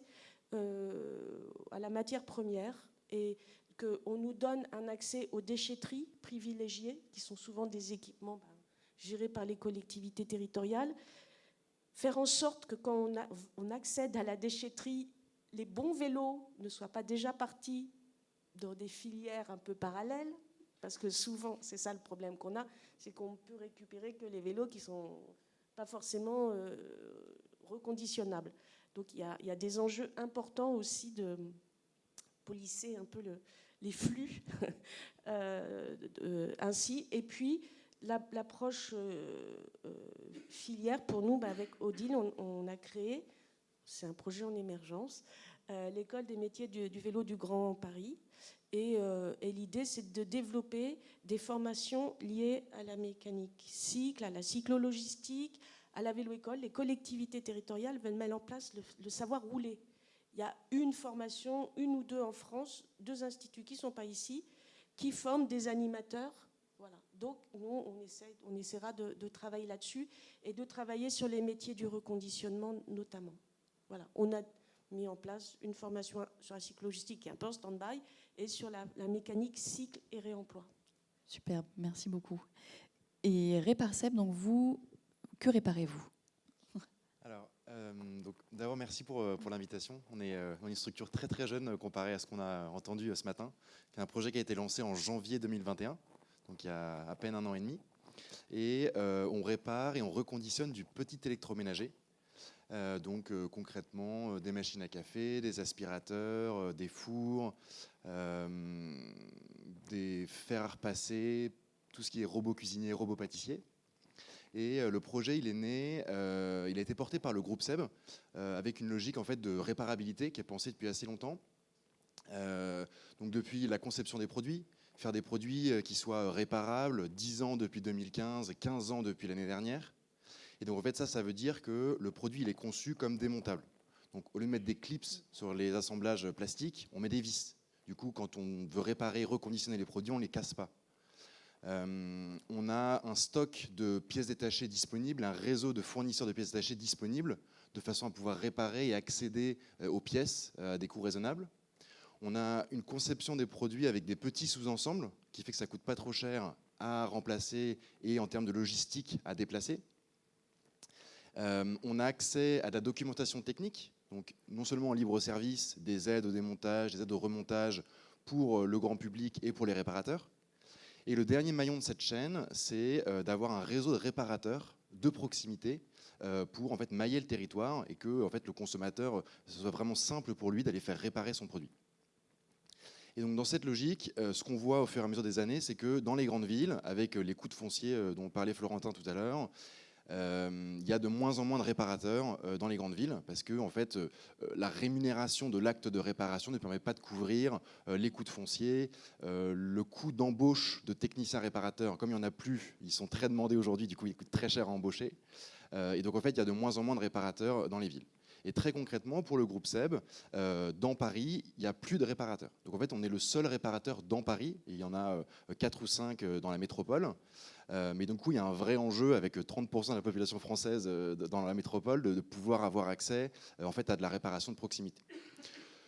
Speaker 7: à la matière première et qu'on nous donne un accès aux déchetteries privilégiées, qui sont souvent des équipements gérés par les collectivités territoriales. Faire en sorte que quand on accède à la déchetterie, les bons vélos ne soient pas déjà partis dans des filières un peu parallèles, parce que souvent, c'est ça le problème qu'on a, c'est qu'on peut récupérer que les vélos qui ne sont pas forcément reconditionnables. Donc il y a des enjeux importants aussi de policer un peu les flux ainsi. Et puis, l'approche filière, pour nous, avec Odile, on a créé, c'est un projet en émergence, l'école des métiers du vélo du Grand Paris. Et l'idée, c'est de développer des formations liées à la mécanique cycle, à la cyclologistique, à la vélo-école. Les collectivités territoriales veulent mettre en place le savoir rouler. Il y a une formation, une ou deux en France, 2 instituts qui ne sont pas ici, qui forment des animateurs Voilà. Donc, nous, on essaiera de travailler là-dessus et de travailler sur les métiers du reconditionnement notamment. Voilà. On a mis en place une formation sur la cycle logistique qui est un peu en stand-by et sur la mécanique cycle et réemploi.
Speaker 3: Superbe, merci beaucoup. Et Réparseb, donc vous, que réparez-vous?
Speaker 8: Alors, donc d'abord merci pour l'invitation. On est une structure très très jeune comparée à ce qu'on a entendu ce matin. C'est un projet qui a été lancé en janvier 2021, donc il y a à peine 1 an et demi. Et on répare et on reconditionne du petit électroménager. Donc concrètement, des machines à café, des aspirateurs, des fours, des fers à repasser, tout ce qui est robot cuisinier, robot pâtissier. Et le projet, il est né, il a été porté par le groupe SEB avec une logique en fait de réparabilité qui est pensée depuis assez longtemps. Donc depuis la conception des produits, faire des produits qui soient réparables, 10 ans depuis 2015, 15 ans depuis l'année dernière. Et donc en fait ça veut dire que le produit il est conçu comme démontable. Donc au lieu de mettre des clips sur les assemblages plastiques, on met des vis. Du coup quand on veut réparer, reconditionner les produits, on ne les casse pas. On a un stock de pièces détachées disponibles, un réseau de fournisseurs de pièces détachées disponibles, de façon à pouvoir réparer et accéder aux pièces à des coûts raisonnables. On a une conception des produits avec des petits sous-ensembles, qui fait que ça ne coûte pas trop cher à remplacer et en termes de logistique à déplacer. On a accès à de la documentation technique, donc non seulement en libre service, des aides au démontage, des aides au remontage pour le grand public et pour les réparateurs. Et le dernier maillon de cette chaîne, c'est d'avoir un réseau de réparateurs de proximité pour en fait mailler le territoire et que en fait, le consommateur, ce soit vraiment simple pour lui d'aller faire réparer son produit. Et donc dans cette logique, ce qu'on voit au fur et à mesure des années, c'est que dans les grandes villes, avec les coûts de foncier dont parlait Florentin tout à l'heure, il y a de moins en moins de réparateurs dans les grandes villes parce que en fait, la rémunération de l'acte de réparation ne permet pas de couvrir les coûts de foncier, le coût d'embauche de techniciens réparateurs. Comme il n'y en a plus, ils sont très demandés aujourd'hui, du coup ils coûtent très cher à embaucher. Et donc en fait, il y a de moins en moins de réparateurs dans les villes. Et très concrètement, pour le groupe SEB, dans Paris, il n'y a plus de réparateurs. Donc en fait, on est le seul réparateur dans Paris. Et il y en a 4 ou 5 dans la métropole. Mais du coup, il y a un vrai enjeu avec 30% de la population française dans la métropole de pouvoir avoir accès en fait, à de la réparation de proximité.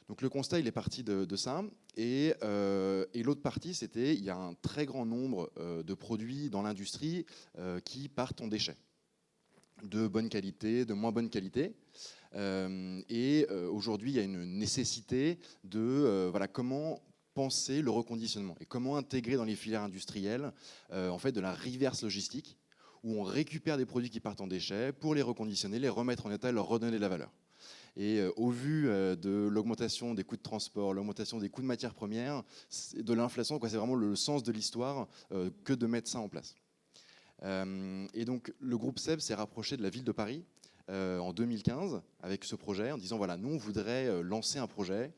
Speaker 8: Donc le constat, il est parti de ça. Et l'autre partie, c'était il y a un très grand nombre de produits dans l'industrie qui partent en déchets. De bonne qualité, de moins bonne qualité. Aujourd'hui, il y a une nécessité de voilà, comment penser le reconditionnement et comment intégrer dans les filières industrielles en fait, de la reverse logistique où on récupère des produits qui partent en déchets pour les reconditionner, les remettre en état et leur redonner de la valeur. Et au vu de l'augmentation des coûts de transport, l'augmentation des coûts de matières premières, de l'inflation, c'est vraiment le sens de l'histoire que de mettre ça en place. Et donc le groupe SEB s'est rapproché de la ville de Paris en 2015 avec ce projet en disant voilà, nous on voudrait lancer un projet,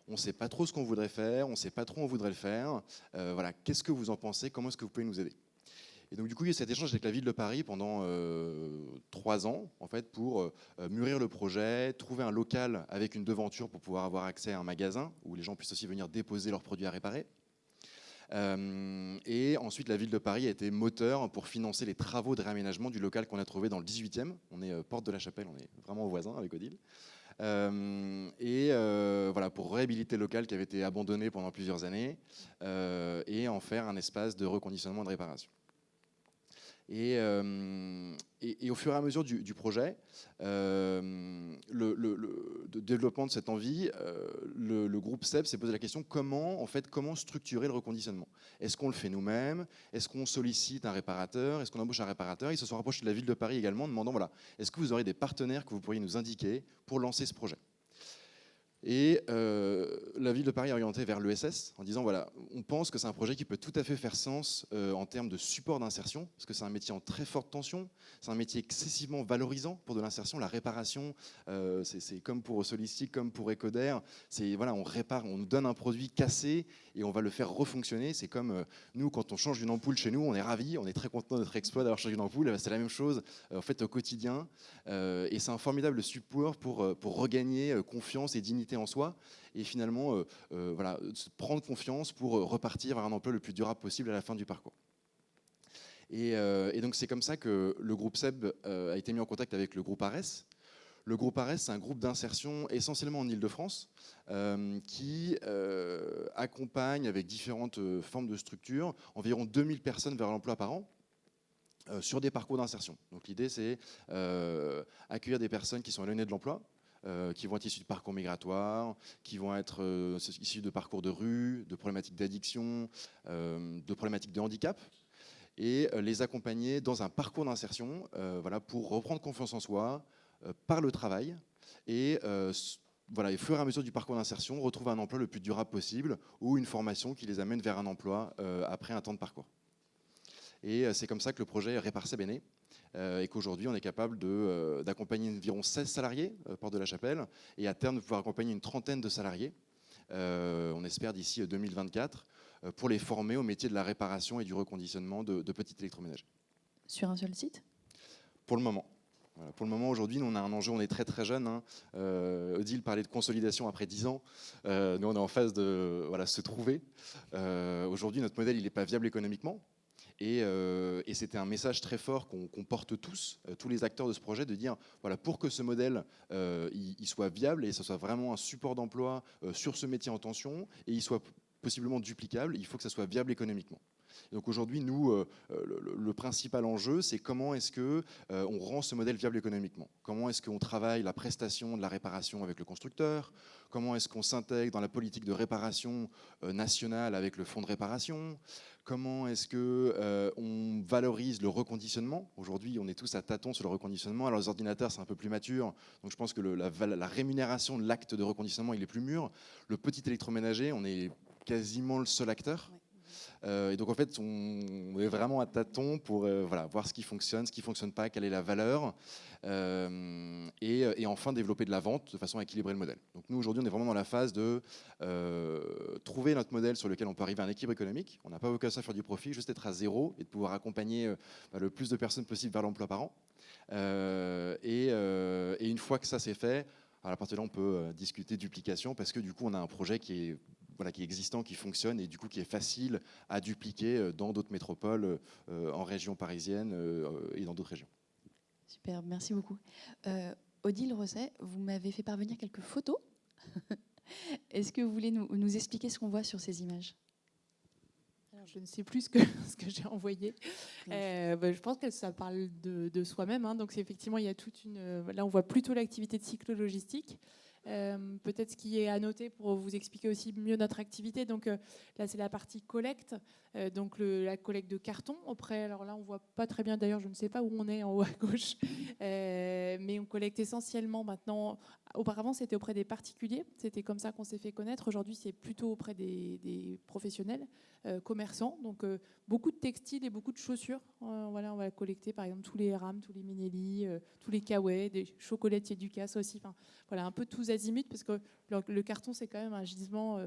Speaker 8: on ne sait pas trop ce qu'on voudrait faire, on ne sait pas trop où on voudrait le faire, voilà, qu'est-ce que vous en pensez, comment est-ce que vous pouvez nous aider? Et donc du coup il y a cet échange avec la ville de Paris pendant 3 ans en fait, pour mûrir le projet, trouver un local avec une devanture pour pouvoir avoir accès à un magasin où les gens puissent aussi venir déposer leurs produits à réparer. Et ensuite, la ville de Paris a été moteur pour financer les travaux de réaménagement du local qu'on a trouvé dans le 18e. On est porte de la Chapelle, on est vraiment voisins avec Odile. Voilà, pour réhabiliter le local qui avait été abandonné pendant plusieurs années et en faire un espace de reconditionnement et de réparation. Et au fur et à mesure du projet, le développement de cette envie, le groupe SEB s'est posé la question comment structurer le reconditionnement. Est-ce qu'on le fait nous-mêmes? Est-ce qu'on sollicite un réparateur? Est-ce qu'on embauche un réparateur? Ils se sont rapprochés de la ville de Paris également, demandant voilà, est-ce que vous aurez des partenaires que vous pourriez nous indiquer pour lancer ce projet? Et la ville de Paris a orienté vers l'ESS en disant voilà, on pense que c'est un projet qui peut tout à fait faire sens en termes de support d'insertion, parce que c'est un métier en très forte tension, c'est un métier excessivement valorisant pour de l'insertion, la réparation, c'est comme pour Solistic, comme pour Ecoder, voilà, on répare, on nous donne un produit cassé et on va le faire refonctionner. C'est comme nous, quand on change une ampoule chez nous, on est ravis, on est très content de notre exploit d'avoir changé une ampoule, c'est la même chose en fait, au quotidien, et c'est un formidable support pour regagner confiance et dignité en soi et finalement voilà, prendre confiance pour repartir vers un emploi le plus durable possible à la fin du parcours. Et donc c'est comme ça que le groupe SEB a été mis en contact avec le groupe ARES. Le groupe ARES, c'est un groupe d'insertion essentiellement en Île-de-France qui accompagne avec différentes formes de structures environ 2000 personnes vers l'emploi par an sur des parcours d'insertion. Donc l'idée, c'est accueillir des personnes qui sont éloignées de l'emploi, qui vont être issus de parcours migratoires, qui vont être issus de parcours de rue, de problématiques d'addiction, de problématiques de handicap, et les accompagner dans un parcours d'insertion voilà, pour reprendre confiance en soi par le travail et voilà, et au fur et à mesure du parcours d'insertion, retrouver un emploi le plus durable possible ou une formation qui les amène vers un emploi après un temps de parcours. Et c'est comme ça que le projet Réparseb est né et qu'aujourd'hui on est capable d'accompagner environ 16 salariés Porte de la Chapelle et à terme de pouvoir accompagner une trentaine de salariés, on espère d'ici 2024, pour les former au métier de la réparation et du reconditionnement de petits électroménagers.
Speaker 3: Sur un seul site ?
Speaker 8: Pour le moment. Voilà, pour le moment, aujourd'hui, nous, on a un enjeu, on est très très jeune. Odile parlait de consolidation après 10 ans. Nous, on est en phase de voilà, se trouver. Aujourd'hui, notre modèle, il n'est pas viable économiquement. Et c'était un message très fort qu'on porte tous les acteurs de ce projet, de dire, voilà, pour que ce modèle il soit viable et que ce soit vraiment un support d'emploi sur ce métier en tension, et il soit possiblement duplicable, il faut que ça soit viable économiquement. Donc aujourd'hui, nous, le principal enjeu, c'est comment est-ce qu'on rend ce modèle viable économiquement. Comment est-ce qu'on travaille la prestation de la réparation avec le constructeur. Comment est-ce qu'on s'intègre dans la politique de réparation nationale avec le fonds de réparation. Comment est-ce qu'on valorise le reconditionnement. Aujourd'hui, on est tous à tâtons sur le reconditionnement. Alors les ordinateurs, c'est un peu plus mature. Donc je pense que la rémunération de l'acte de reconditionnement, il est plus mûr. Le petit électroménager, on est quasiment le seul acteur. Et donc en fait, on est vraiment à tâtons pour voilà, voir ce qui fonctionne pas, quelle est la valeur, et enfin développer de la vente de façon à équilibrer le modèle. Donc nous aujourd'hui, on est vraiment dans la phase de trouver notre modèle sur lequel on peut arriver à un équilibre économique. On n'a pas vocation à faire du profit, juste être à zéro et de pouvoir accompagner le plus de personnes possible vers l'emploi par an. Et une fois que ça c'est fait, à partir de là, on peut discuter duplication parce que du coup, on a un projet qui est existant, qui fonctionne et du coup qui est facile à dupliquer dans d'autres métropoles, en région parisienne et dans d'autres régions.
Speaker 3: Super, merci beaucoup. Odile Rosset, vous m'avez fait parvenir quelques photos. Est-ce que vous voulez nous expliquer ce qu'on voit sur ces images ?
Speaker 6: Alors, je ne sais plus ce que j'ai envoyé. Je pense que ça parle de soi-même. Hein. Donc effectivement, il y a toute une... Là, on voit plutôt l'activité de cyclo-logistique. Peut-être ce qui est à noter pour vous expliquer aussi mieux notre activité. Donc là, c'est la partie collecte, donc la collecte de carton auprès. Alors là, on voit pas très bien. D'ailleurs, je ne sais pas où on est en haut à gauche, mais on collecte essentiellement maintenant. Auparavant, c'était auprès des particuliers. C'était comme ça qu'on s'est fait connaître. Aujourd'hui, c'est plutôt auprès des professionnels, commerçants. Donc beaucoup de textiles et beaucoup de chaussures. Voilà, on va collecter par exemple tous les rames, tous les Minelli, tous les Kawaii, des chocolatiers Ducasse aussi. Enfin, voilà, un peu tous azimuts, parce que le carton, c'est quand même un gisement,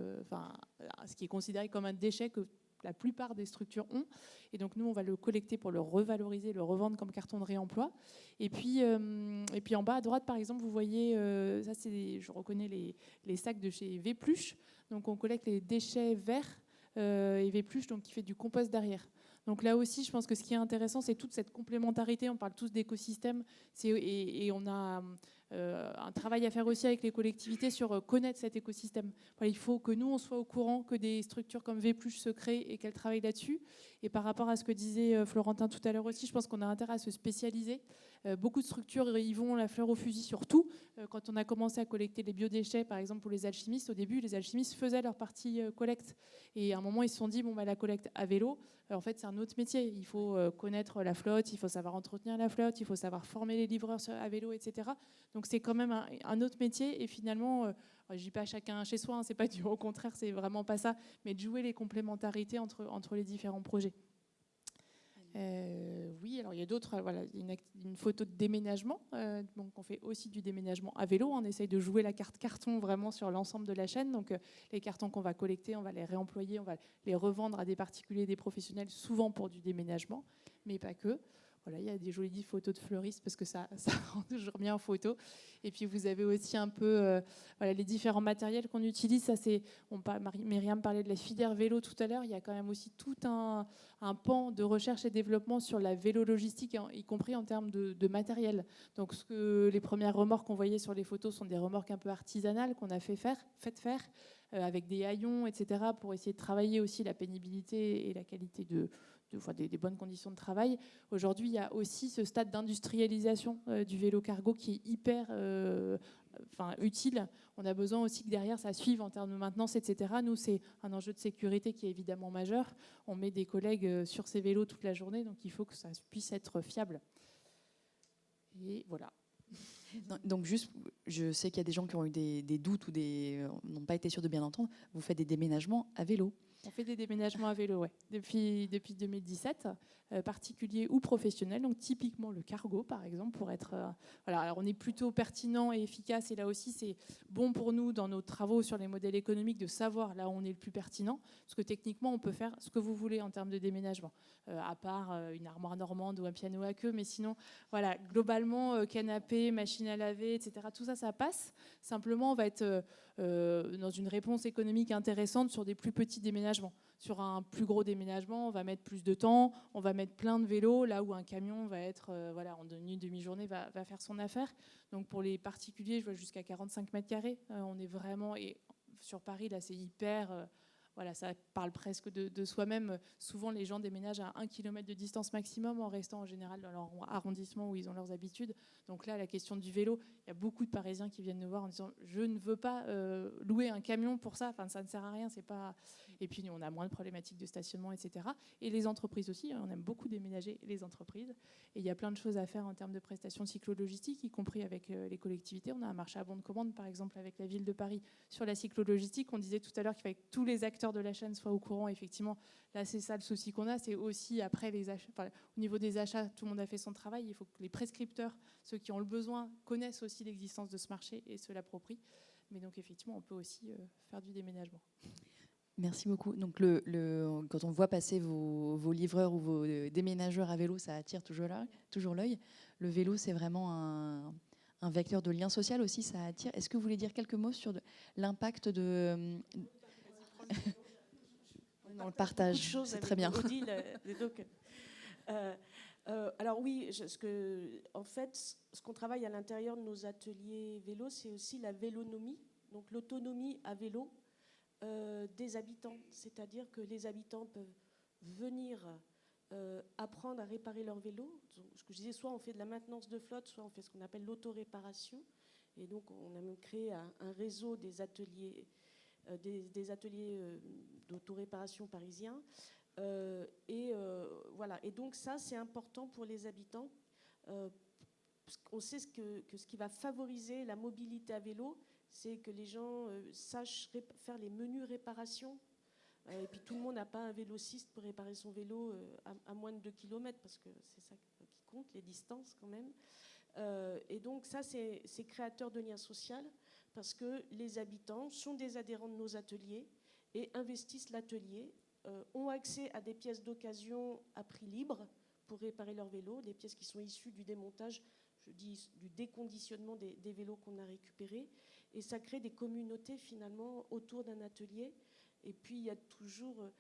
Speaker 6: ce qui est considéré comme un déchet que la plupart des structures ont. Et donc, nous, on va le collecter pour le revaloriser, le revendre comme carton de réemploi. Et puis en bas à droite, par exemple, vous voyez, ça, je reconnais les sacs de chez Vépluche. Donc, on collecte les déchets verts et Vépluche, donc qui fait du compost derrière. Donc là aussi, je pense que ce qui est intéressant, c'est toute cette complémentarité. On parle tous d'écosystème et on a un travail à faire aussi avec les collectivités sur connaître cet écosystème. Voilà, il faut que nous, on soit au courant que des structures comme Vépluche se créent et qu'elles travaillent là-dessus. Et par rapport à ce que disait Florentin tout à l'heure aussi, je pense qu'on a intérêt à se spécialiser. Beaucoup de structures y vont la fleur au fusil sur tout. Quand on a commencé à collecter les biodéchets, par exemple pour les alchimistes, au début, les alchimistes faisaient leur partie collecte. Et à un moment, ils se sont dit, la collecte à vélo, en fait, c'est un autre métier. Il faut connaître la flotte, il faut savoir entretenir la flotte, il faut savoir former les livreurs à vélo, etc. Donc c'est quand même un autre métier. Et finalement, je dis pas chacun chez soi, hein, c'est pas au contraire, c'est vraiment pas ça, mais de jouer les complémentarités entre les différents projets. Oui, alors il y a d'autres, voilà, une photo de déménagement. Donc on fait aussi du déménagement à vélo. On essaye de jouer la carte carton vraiment sur l'ensemble de la chaîne. Donc les cartons qu'on va collecter, on va les réemployer, on va les revendre à des particuliers, des professionnels, souvent pour du déménagement, mais pas que. Voilà, il y a des jolies photos de fleuristes parce que ça rend toujours bien en photo. Et puis vous avez aussi un peu voilà, les différents matériels qu'on utilise. Ça, Myriam parlait de la filière vélo tout à l'heure. Il y a quand même aussi tout un pan de recherche et développement sur la vélo logistique, y compris en termes de matériel. Donc les premières remorques qu'on voyait sur les photos sont des remorques un peu artisanales qu'on a faites faire avec des haillons, etc., pour essayer de travailler aussi la pénibilité et la qualité des bonnes conditions de travail. Aujourd'hui, il y a aussi ce stade d'industrialisation du vélo cargo qui est hyper utile. On a besoin aussi que derrière, ça suive en termes de maintenance, etc. Nous, c'est un enjeu de sécurité qui est évidemment majeur. On met des collègues sur ces vélos toute la journée, donc il faut que ça puisse être fiable. Et voilà.
Speaker 3: Donc juste, je sais qu'il y a des gens qui ont eu des doutes ou n'ont pas été sûrs de bien entendre. Vous faites des déménagements à vélo?
Speaker 6: On fait des déménagements à vélo, ouais, depuis 2017, particuliers ou professionnels. Donc typiquement le cargo, par exemple, pour être. Voilà, alors on est plutôt pertinent et efficace. Et là aussi, c'est bon pour nous dans nos travaux sur les modèles économiques de savoir là où on est le plus pertinent, parce que techniquement, on peut faire ce que vous voulez en termes de déménagement, à part une armoire normande ou un piano à queue. Mais sinon, voilà, globalement, canapé, machine à laver, etc. Tout ça, ça passe. Simplement, on va être dans une réponse économique intéressante sur des plus petits déménagements. Sur un plus gros déménagement, on va mettre plus de temps, on va mettre plein de vélos, là où un camion va être, en une demi-journée, va faire son affaire. Donc pour les particuliers, je vois jusqu'à 45 mètres carrés. On est vraiment, et sur Paris, là, c'est hyper... voilà, ça parle presque de soi-même. Souvent, les gens déménagent à 1 km de distance maximum en restant en général dans leur arrondissement où ils ont leurs habitudes. Donc là, la question du vélo, il y a beaucoup de Parisiens qui viennent nous voir en disant « je ne veux pas louer un camion pour ça, enfin, ça ne sert à rien, c'est pas... » Et puis, on a moins de problématiques de stationnement, etc. Et les entreprises aussi, on aime beaucoup déménager les entreprises. Et il y a plein de choses à faire en termes de prestations cyclologistiques, y compris avec les collectivités. On a un marché à bon de commande, par exemple, avec la ville de Paris sur la cyclologistique. On disait tout à l'heure qu'il fallait que tous les acteurs de la chaîne soient au courant. Effectivement, là, c'est ça le souci qu'on a. C'est aussi après les achats. Enfin, au niveau des achats, tout le monde a fait son travail. Il faut que les prescripteurs, ceux qui ont le besoin, connaissent aussi l'existence de ce marché et se l'approprient. Mais donc, effectivement, on peut aussi faire du déménagement.
Speaker 3: Merci beaucoup. Donc, quand on voit passer vos livreurs ou vos déménageurs à vélo, ça attire toujours l'œil. Le vélo, c'est vraiment un vecteur de lien social aussi, ça attire. Est-ce que vous voulez dire quelques mots sur l'impact de... Dans le partage, c'est très bien.
Speaker 7: Odile, alors oui, en fait, ce qu'on travaille à l'intérieur de nos ateliers vélo, c'est aussi la vélonomie, donc l'autonomie à vélo des habitants. C'est-à-dire que les habitants peuvent venir apprendre à réparer leur vélo. Donc, ce que je disais, soit on fait de la maintenance de flotte, soit on fait ce qu'on appelle l'autoréparation. Et donc, on a même créé un réseau des ateliers d'autoréparation parisiens. Voilà. Et donc ça, c'est important pour les habitants. Parce qu'on sait que ce qui va favoriser la mobilité à vélo, c'est que les gens sachent faire les menus réparations. Et puis tout le monde n'a pas un vélociste pour réparer son vélo à moins de 2 km, parce que c'est ça qui compte, les distances quand même. Et donc ça, c'est créateur de liens sociaux, parce que les habitants sont des adhérents de nos ateliers et investissent l'atelier, ont accès à des pièces d'occasion à prix libre pour réparer leur vélo, des pièces qui sont issues du démontage, je dis du déconditionnement des vélos qu'on a récupérés. Et ça crée des communautés finalement autour d'un atelier. Et puis il y a toujours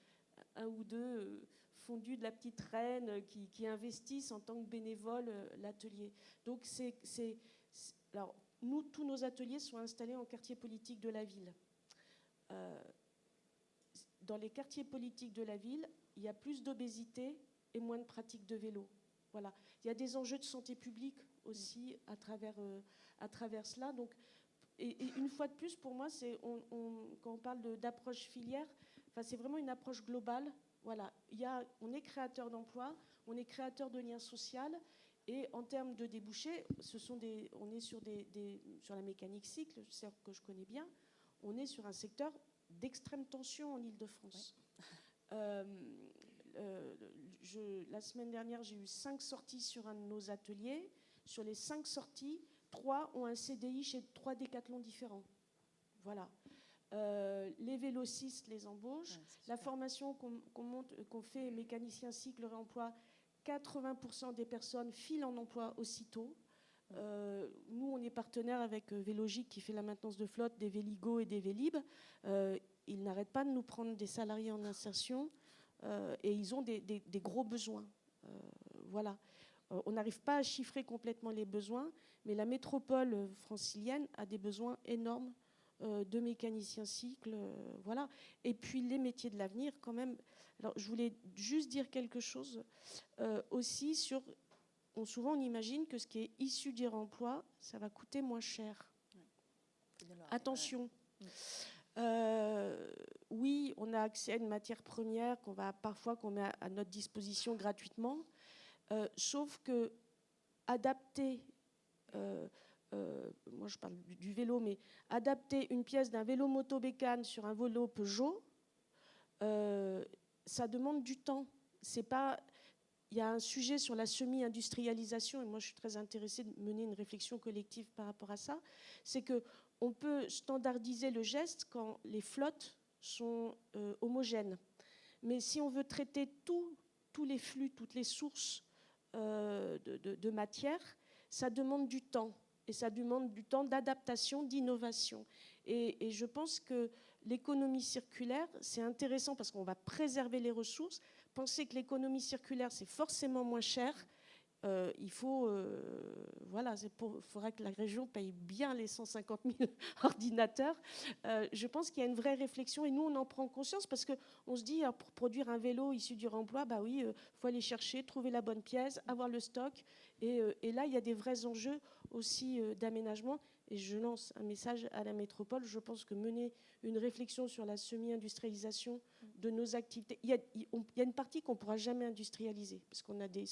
Speaker 7: un ou deux fondus de la petite reine qui investissent en tant que bénévoles l'atelier. Donc alors nous, tous nos ateliers sont installés en quartier politique de la ville. Dans les quartiers politiques de la ville, il y a plus d'obésité et moins de pratiques de vélo. Voilà. Il y a des enjeux de santé publique aussi à travers cela. Donc, et une fois de plus, pour moi, quand on parle d'approche filière, c'est vraiment une approche globale. Voilà. On est créateur d'emplois, on est créateur de liens sociaux. Et en termes de débouchés, on est sur la mécanique cycle, que je connais bien. On est sur un secteur d'extrême tension en Île-de-France. Oui. La semaine dernière, j'ai eu 5 sorties sur un de nos ateliers. Sur les 5 sorties, 3 ont un CDI chez 3 décathlons différents. Voilà. Les vélocistes les embauchent. La formation qu'on fait mécanicien cycle réemploi 80% des personnes filent en emploi aussitôt. Nous, on est partenaire avec Vélogique qui fait la maintenance de flotte des Véligo et des Vélib. Ils n'arrêtent pas de nous prendre des salariés en insertion et ils ont des gros besoins. Voilà. On n'arrive pas à chiffrer complètement les besoins, mais la métropole francilienne a des besoins énormes de mécaniciens cycles. Voilà. Et puis les métiers de l'avenir, quand même. Alors, je voulais juste dire quelque chose aussi sur... souvent, on imagine que ce qui est issu du réemploi, ça va coûter moins cher. Attention. Oui, on a accès à une matière première qu'on met à notre disposition gratuitement. Sauf que adapter, moi je parle du vélo, mais adapter une pièce d'un vélo moto-bécane sur un vélo Peugeot, ça demande du temps. C'est pas... Il y a un sujet sur la semi-industrialisation, et moi je suis très intéressée de mener une réflexion collective par rapport à ça. C'est qu'on peut standardiser le geste quand les flottes sont homogènes. Mais si on veut traiter tous les flux, toutes les sources de matière, ça demande du temps. Et ça demande du temps d'adaptation, d'innovation. Et je pense que l'économie circulaire, c'est intéressant parce qu'on va préserver les ressources. Penser que l'économie circulaire, c'est forcément moins cher, il faudra que la région paye bien les 150 000 ordinateurs. Je pense qu'il y a une vraie réflexion et nous, on en prend conscience parce qu'on se dit, pour produire un vélo issu du réemploi, bah oui, faut aller chercher, trouver la bonne pièce, avoir le stock. Et là, il y a des vrais enjeux aussi d'aménagement. Et je lance un message à la métropole. Je pense que mener une réflexion sur la semi-industrialisation de nos activités, il y a une partie qu'on ne pourra jamais industrialiser parce qu'on a des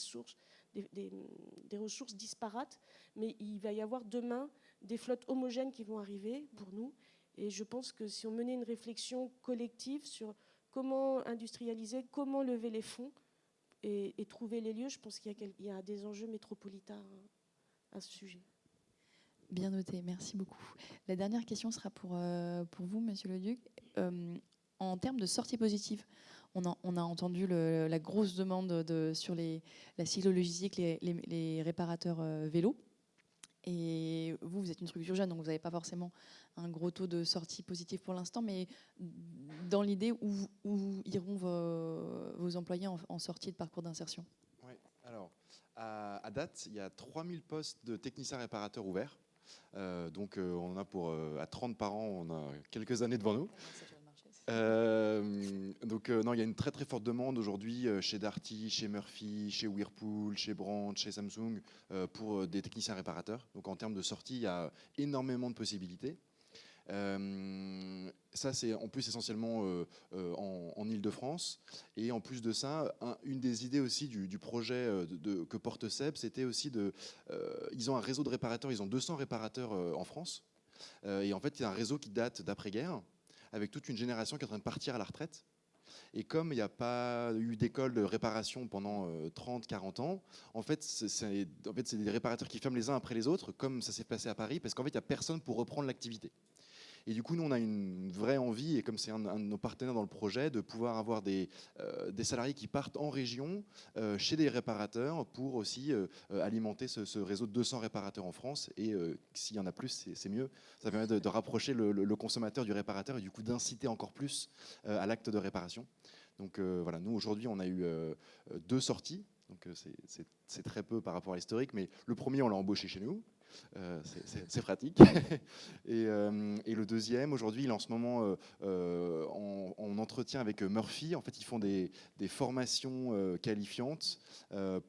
Speaker 7: ressources disparates, mais il va y avoir demain des flottes homogènes qui vont arriver pour nous. Et je pense que si on menait une réflexion collective sur comment industrialiser, comment lever les fonds et trouver les lieux, je pense qu'il y a des enjeux métropolitains à ce sujet.
Speaker 3: Bien noté, merci beaucoup. La dernière question sera pour vous, Monsieur le Duc. En termes de sorties positives, on a entendu la grosse demande sur la cyclo-logistique, les réparateurs vélos. Et vous êtes une structure jeune, donc vous n'avez pas forcément un gros taux de sorties positives pour l'instant, mais dans l'idée, où iront vos employés en sortie de parcours d'insertion?
Speaker 8: Oui, alors, à date, il y a 3000 postes de techniciens réparateurs ouverts. Donc on en a à 30 par an, on a quelques années devant nous. Non, il y a une très très forte demande aujourd'hui chez Darty, chez Murphy, chez Whirlpool, chez Brandt, chez Samsung pour des techniciens réparateurs. Donc en termes de sortie, il y a énormément de possibilités. Ça, c'est en plus essentiellement en Ile-de-France. Et en plus de ça, une des idées aussi du projet que porte SEB, c'était aussi ils ont un réseau de réparateurs, ils ont 200 réparateurs en France. Et en fait, il y a un réseau qui date d'après-guerre, avec toute une génération qui est en train de partir à la retraite. Et comme il n'y a pas eu d'école de réparation pendant 30-40 ans, en fait, c'est des réparateurs qui ferment les uns après les autres, comme ça s'est passé à Paris, parce qu'en fait, il n'y a personne pour reprendre l'activité. Et du coup, nous, on a une vraie envie, et comme c'est un de nos partenaires dans le projet, de pouvoir avoir des salariés qui partent en région, chez des réparateurs, pour aussi alimenter ce réseau de 200 réparateurs en France. Et s'il y en a plus, c'est mieux. Ça permet de rapprocher le consommateur du réparateur et du coup d'inciter encore plus à l'acte de réparation. Donc voilà, nous, aujourd'hui, on a eu 2 sorties. Donc c'est très peu par rapport à l'historique, mais le premier, on l'a embauché chez nous. C'est pratique. Et le deuxième, aujourd'hui, il est en ce moment en entretien avec Murphy. En fait, ils font des formations qualifiantes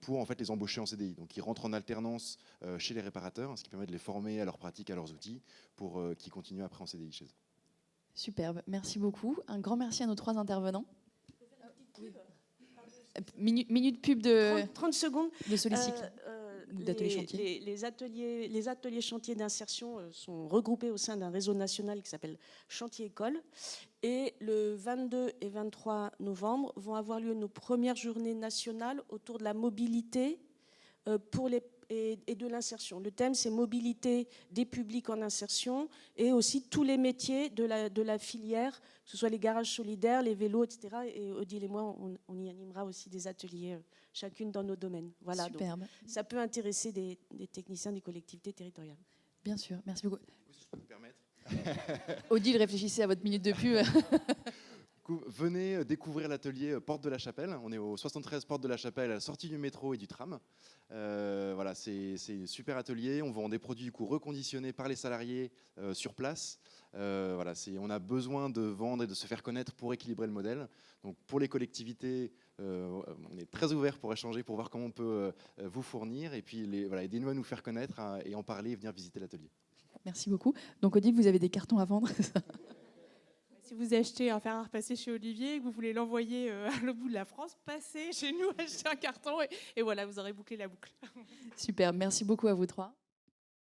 Speaker 8: pour en fait les embaucher en CDI. Donc, ils rentrent en alternance chez les réparateurs, ce qui permet de les former à leurs pratiques, à leurs outils, pour qu'ils continuent après en CDI chez eux.
Speaker 3: Superbe, merci beaucoup. Un grand merci à nos 3 intervenants. Minute pub de
Speaker 7: 30 secondes.
Speaker 3: De Solycycle. D'ateliers chantiers.
Speaker 7: Les ateliers chantiers d'insertion sont regroupés au sein d'un réseau national qui s'appelle Chantier École. Et le 22 et 23 novembre vont avoir lieu nos premières journées nationales autour de la mobilité pour les et de l'insertion. Le thème, c'est mobilité des publics en insertion et aussi tous les métiers de la filière, que ce soit les garages solidaires, les vélos, etc. Et Odile et moi, on y animera aussi des ateliers, chacune dans nos domaines. Voilà,
Speaker 3: Superbe.
Speaker 7: donc, ça peut intéresser des techniciens des collectivités territoriales.
Speaker 3: Bien sûr, merci beaucoup.
Speaker 8: Si je peux me permettre.
Speaker 3: Odile, réfléchissez à votre minute de pub.
Speaker 8: Venez découvrir l'atelier Porte de la Chapelle. On est au 73 Porte de la Chapelle, à la sortie du métro et du tram. Voilà, c'est un super atelier. On vend des produits du coup reconditionnés par les salariés sur place. Voilà, on a besoin de vendre et de se faire connaître pour équilibrer le modèle. Donc pour les collectivités, on est très ouvert pour échanger, pour voir comment on peut vous fournir. Et puis voilà, aidez-nous à nous faire connaître et en parler et venir visiter l'atelier.
Speaker 3: Merci beaucoup. Donc Odile, vous avez des cartons à vendre, c'est ça?
Speaker 6: Si vous achetez un fer à repasser chez Olivier et que vous voulez l'envoyer à l'autre bout de la France, passez chez nous, achetez un carton et voilà, vous aurez bouclé la boucle.
Speaker 3: Super, merci beaucoup à vous trois.